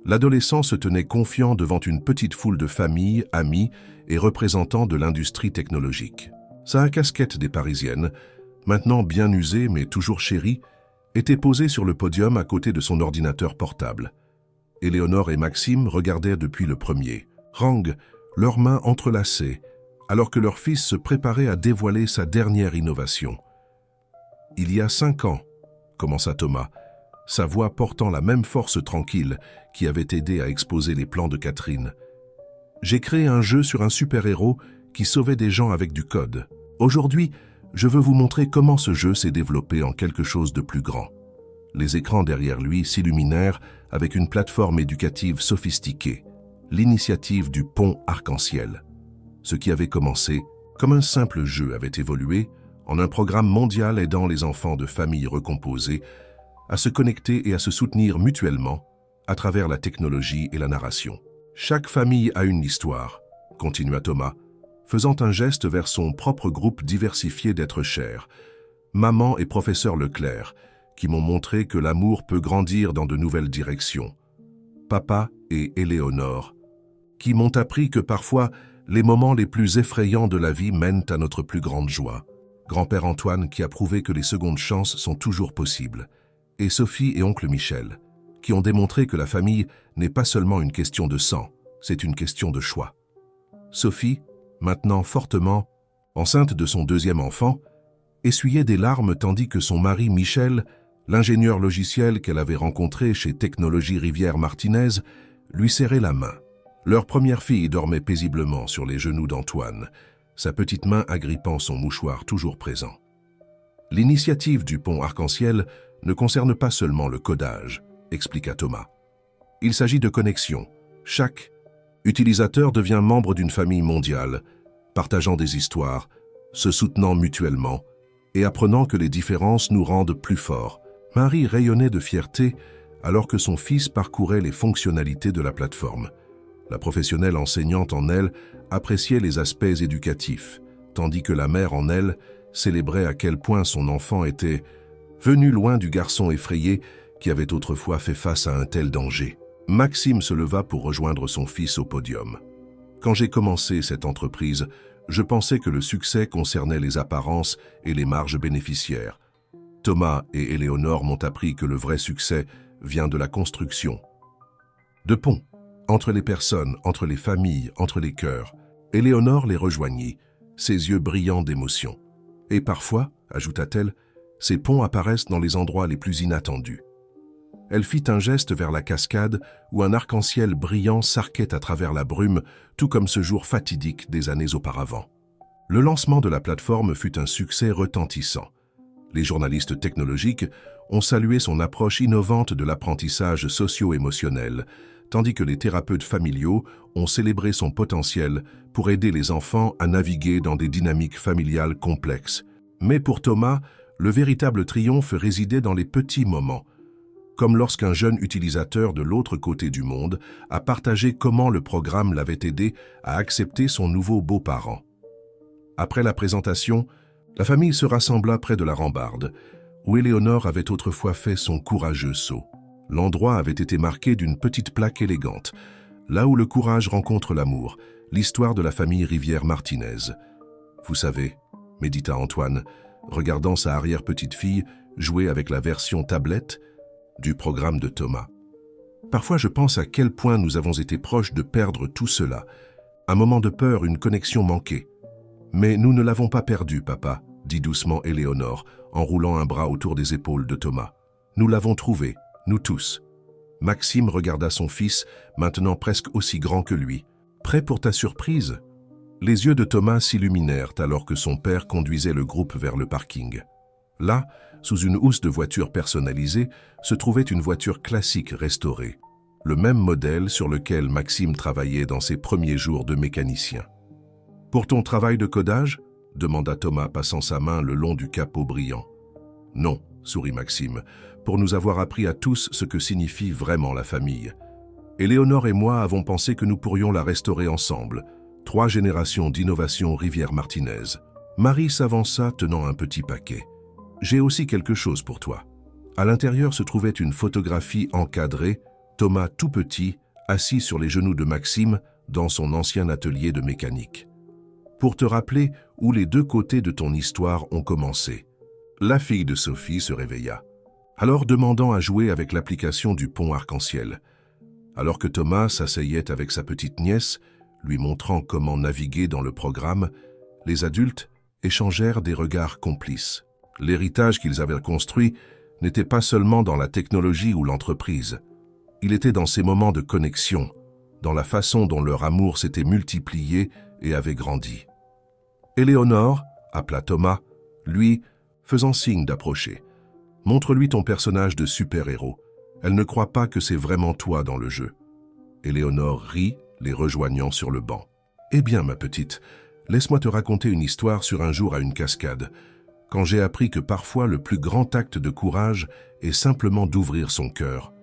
L'adolescent se tenait confiant devant une petite foule de familles, amis et représentants de l'industrie technologique. Sa casquette des Parisiennes, maintenant bien usée mais toujours chérie, était posée sur le podium à côté de son ordinateur portable. Éléonore et Maxime regardaient depuis le premier, rang, leurs mains entrelacées, alors que leur fils se préparait à dévoiler sa dernière innovation. « Il y a 5 ans, » commença Thomas, sa voix portant la même force tranquille qui avait aidé à exposer les plans de Catherine. « J'ai créé un jeu sur un super-héros qui sauvait des gens avec du code. Aujourd'hui, je veux vous montrer comment ce jeu s'est développé en quelque chose de plus grand. » Les écrans derrière lui s'illuminèrent avec une plateforme éducative sophistiquée, l'initiative du pont arc-en-ciel. Ce qui avait commencé comme un simple jeu avait évolué en un programme mondial aidant les enfants de familles recomposées à se connecter et à se soutenir mutuellement à travers la technologie et la narration. Chaque famille a une histoire, continua Thomas, faisant un geste vers son propre groupe diversifié d'êtres chers, maman et professeur Leclerc, qui m'ont montré que l'amour peut grandir dans de nouvelles directions. Papa et Éléonore, qui m'ont appris que parfois les moments les plus effrayants de la vie mènent à notre plus grande joie. Grand-père Antoine, qui a prouvé que les secondes chances sont toujours possibles. Et Sophie et oncle Michel, qui ont démontré que la famille n'est pas seulement une question de sang, c'est une question de choix. Sophie, maintenant fortement enceinte de son deuxième enfant, essuyait des larmes tandis que son mari Michel, l'ingénieur logiciel qu'elle avait rencontré chez Technologie Rivière Martinez, lui serrait la main. Leur première fille dormait paisiblement sur les genoux d'Antoine, sa petite main agrippant son mouchoir toujours présent. L'initiative du pont arc-en-ciel ne concerne pas seulement le codage, expliqua Thomas. Il s'agit de connexion. Chaque utilisateur devient membre d'une famille mondiale, partageant des histoires, se soutenant mutuellement et apprenant que les différences nous rendent plus forts. Marie rayonnait de fierté alors que son fils parcourait les fonctionnalités de la plateforme. La professionnelle enseignante en elle appréciait les aspects éducatifs, tandis que la mère en elle célébrait à quel point son enfant était venu loin du garçon effrayé qui avait autrefois fait face à un tel danger. Maxime se leva pour rejoindre son fils au podium. Quand j'ai commencé cette entreprise, je pensais que le succès concernait les apparences et les marges bénéficiaires. Thomas et Éléonore m'ont appris que le vrai succès vient de la construction. De ponts, entre les personnes, entre les familles, entre les cœurs. Éléonore les rejoignit, ses yeux brillants d'émotion. Et parfois, ajouta-t-elle, ces ponts apparaissent dans les endroits les plus inattendus. Elle fit un geste vers la cascade où un arc-en-ciel brillant s'arquait à travers la brume, tout comme ce jour fatidique des années auparavant. Le lancement de la plateforme fut un succès retentissant. Les journalistes technologiques ont salué son approche innovante de l'apprentissage socio-émotionnel, tandis que les thérapeutes familiaux ont célébré son potentiel pour aider les enfants à naviguer dans des dynamiques familiales complexes. Mais pour Thomas, le véritable triomphe résidait dans les petits moments, comme lorsqu'un jeune utilisateur de l'autre côté du monde a partagé comment le programme l'avait aidé à accepter son nouveau beau-parent. Après la présentation, la famille se rassembla près de la rambarde, où Éléonore avait autrefois fait son courageux saut. L'endroit avait été marqué d'une petite plaque élégante, là où le courage rencontre l'amour, l'histoire de la famille Rivière Martinez. Vous savez, médita Antoine, regardant sa arrière-petite-fille jouer avec la version tablette du programme de Thomas. Parfois je pense à quel point nous avons été proches de perdre tout cela. Un moment de peur, une connexion manquée. Mais nous ne l'avons pas perdu, papa, dit doucement Éléonore, en roulant un bras autour des épaules de Thomas. Nous l'avons trouvé, nous tous. Maxime regarda son fils, maintenant presque aussi grand que lui. Prêt pour ta surprise? Les yeux de Thomas s'illuminèrent alors que son père conduisait le groupe vers le parking. Là, sous une housse de voitures personnalisées, se trouvait une voiture classique restaurée, le même modèle sur lequel Maxime travaillait dans ses premiers jours de mécanicien. « Pour ton travail de codage ?» demanda Thomas, passant sa main le long du capot brillant. « Non, » sourit Maxime, « pour nous avoir appris à tous ce que signifie vraiment la famille. Éléonore et moi avons pensé que nous pourrions la restaurer ensemble. 3 générations d'innovation Rivière Martinez. » Marie s'avança tenant un petit paquet. « J'ai aussi quelque chose pour toi. » À l'intérieur se trouvait une photographie encadrée, Thomas tout petit, assis sur les genoux de Maxime dans son ancien atelier de mécanique. Pour te rappeler où les 2 côtés de ton histoire ont commencé. La fille de Sophie se réveilla, alors demandant à jouer avec l'application du pont arc-en-ciel. Alors que Thomas s'asseyait avec sa petite nièce, lui montrant comment naviguer dans le programme, les adultes échangèrent des regards complices. L'héritage qu'ils avaient construit n'était pas seulement dans la technologie ou l'entreprise. Il était dans ces moments de connexion, dans la façon dont leur amour s'était multiplié et avait grandi. Éléonore, appela Thomas, lui, faisant signe d'approcher. Montre-lui ton personnage de super-héros. Elle ne croit pas que c'est vraiment toi dans le jeu. Éléonore rit, les rejoignant sur le banc. Eh bien, ma petite, laisse-moi te raconter une histoire sur un jour à une cascade, quand j'ai appris que parfois le plus grand acte de courage est simplement d'ouvrir son cœur.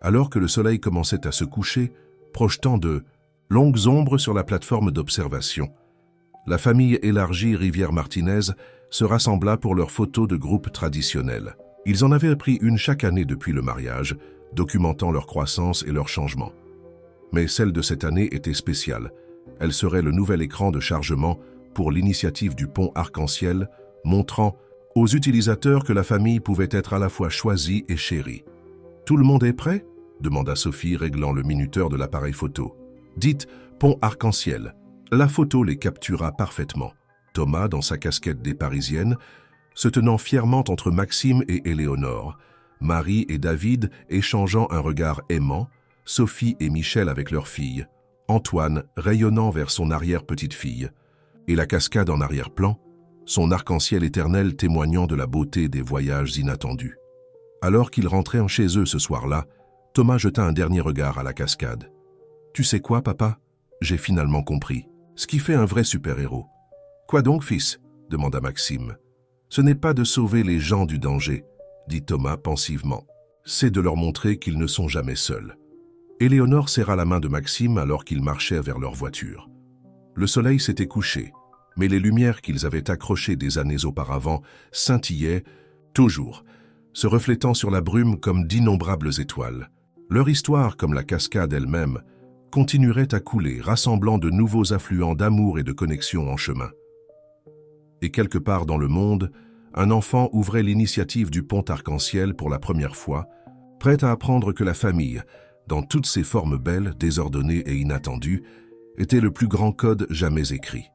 Alors que le soleil commençait à se coucher, projetant de longues ombres sur la plateforme d'observation, la famille élargie Rivière-Martinez se rassembla pour leur photo de groupe traditionnelle. Ils en avaient pris une chaque année depuis le mariage, documentant leur croissance et leur changement. Mais celle de cette année était spéciale. Elle serait le nouvel écran de chargement pour l'initiative du pont Arc-en-Ciel, montrant aux utilisateurs que la famille pouvait être à la fois choisie et chérie. « Tout le monde est prêt ?» demanda Sophie, réglant le minuteur de l'appareil photo. « Dites « pont Arc-en-Ciel ». La photo les captura parfaitement. Thomas, dans sa casquette des Parisiennes, se tenant fièrement entre Maxime et Éléonore, Marie et David échangeant un regard aimant, Sophie et Michel avec leur fille, Antoine rayonnant vers son arrière-petite-fille, et la cascade en arrière-plan, son arc-en-ciel éternel témoignant de la beauté des voyages inattendus. Alors qu'ils rentraient chez eux ce soir-là, Thomas jeta un dernier regard à la cascade. « Tu sais quoi, papa? J'ai finalement compris. Ce qui fait un vrai super-héros. »« Quoi donc, fils ?» demanda Maxime. « Ce n'est pas de sauver les gens du danger, » dit Thomas pensivement. « C'est de leur montrer qu'ils ne sont jamais seuls. » Éléonore serra la main de Maxime alors qu'ils marchaient vers leur voiture. Le soleil s'était couché, mais les lumières qu'ils avaient accrochées des années auparavant scintillaient, toujours, se reflétant sur la brume comme d'innombrables étoiles. Leur histoire, comme la cascade elle-même, continuerait à couler, rassemblant de nouveaux affluents d'amour et de connexion en chemin. Et quelque part dans le monde, un enfant ouvrait l'initiative du pont Arc-en-Ciel pour la première fois, prêt à apprendre que la famille, dans toutes ses formes belles, désordonnées et inattendues, était le plus grand code jamais écrit.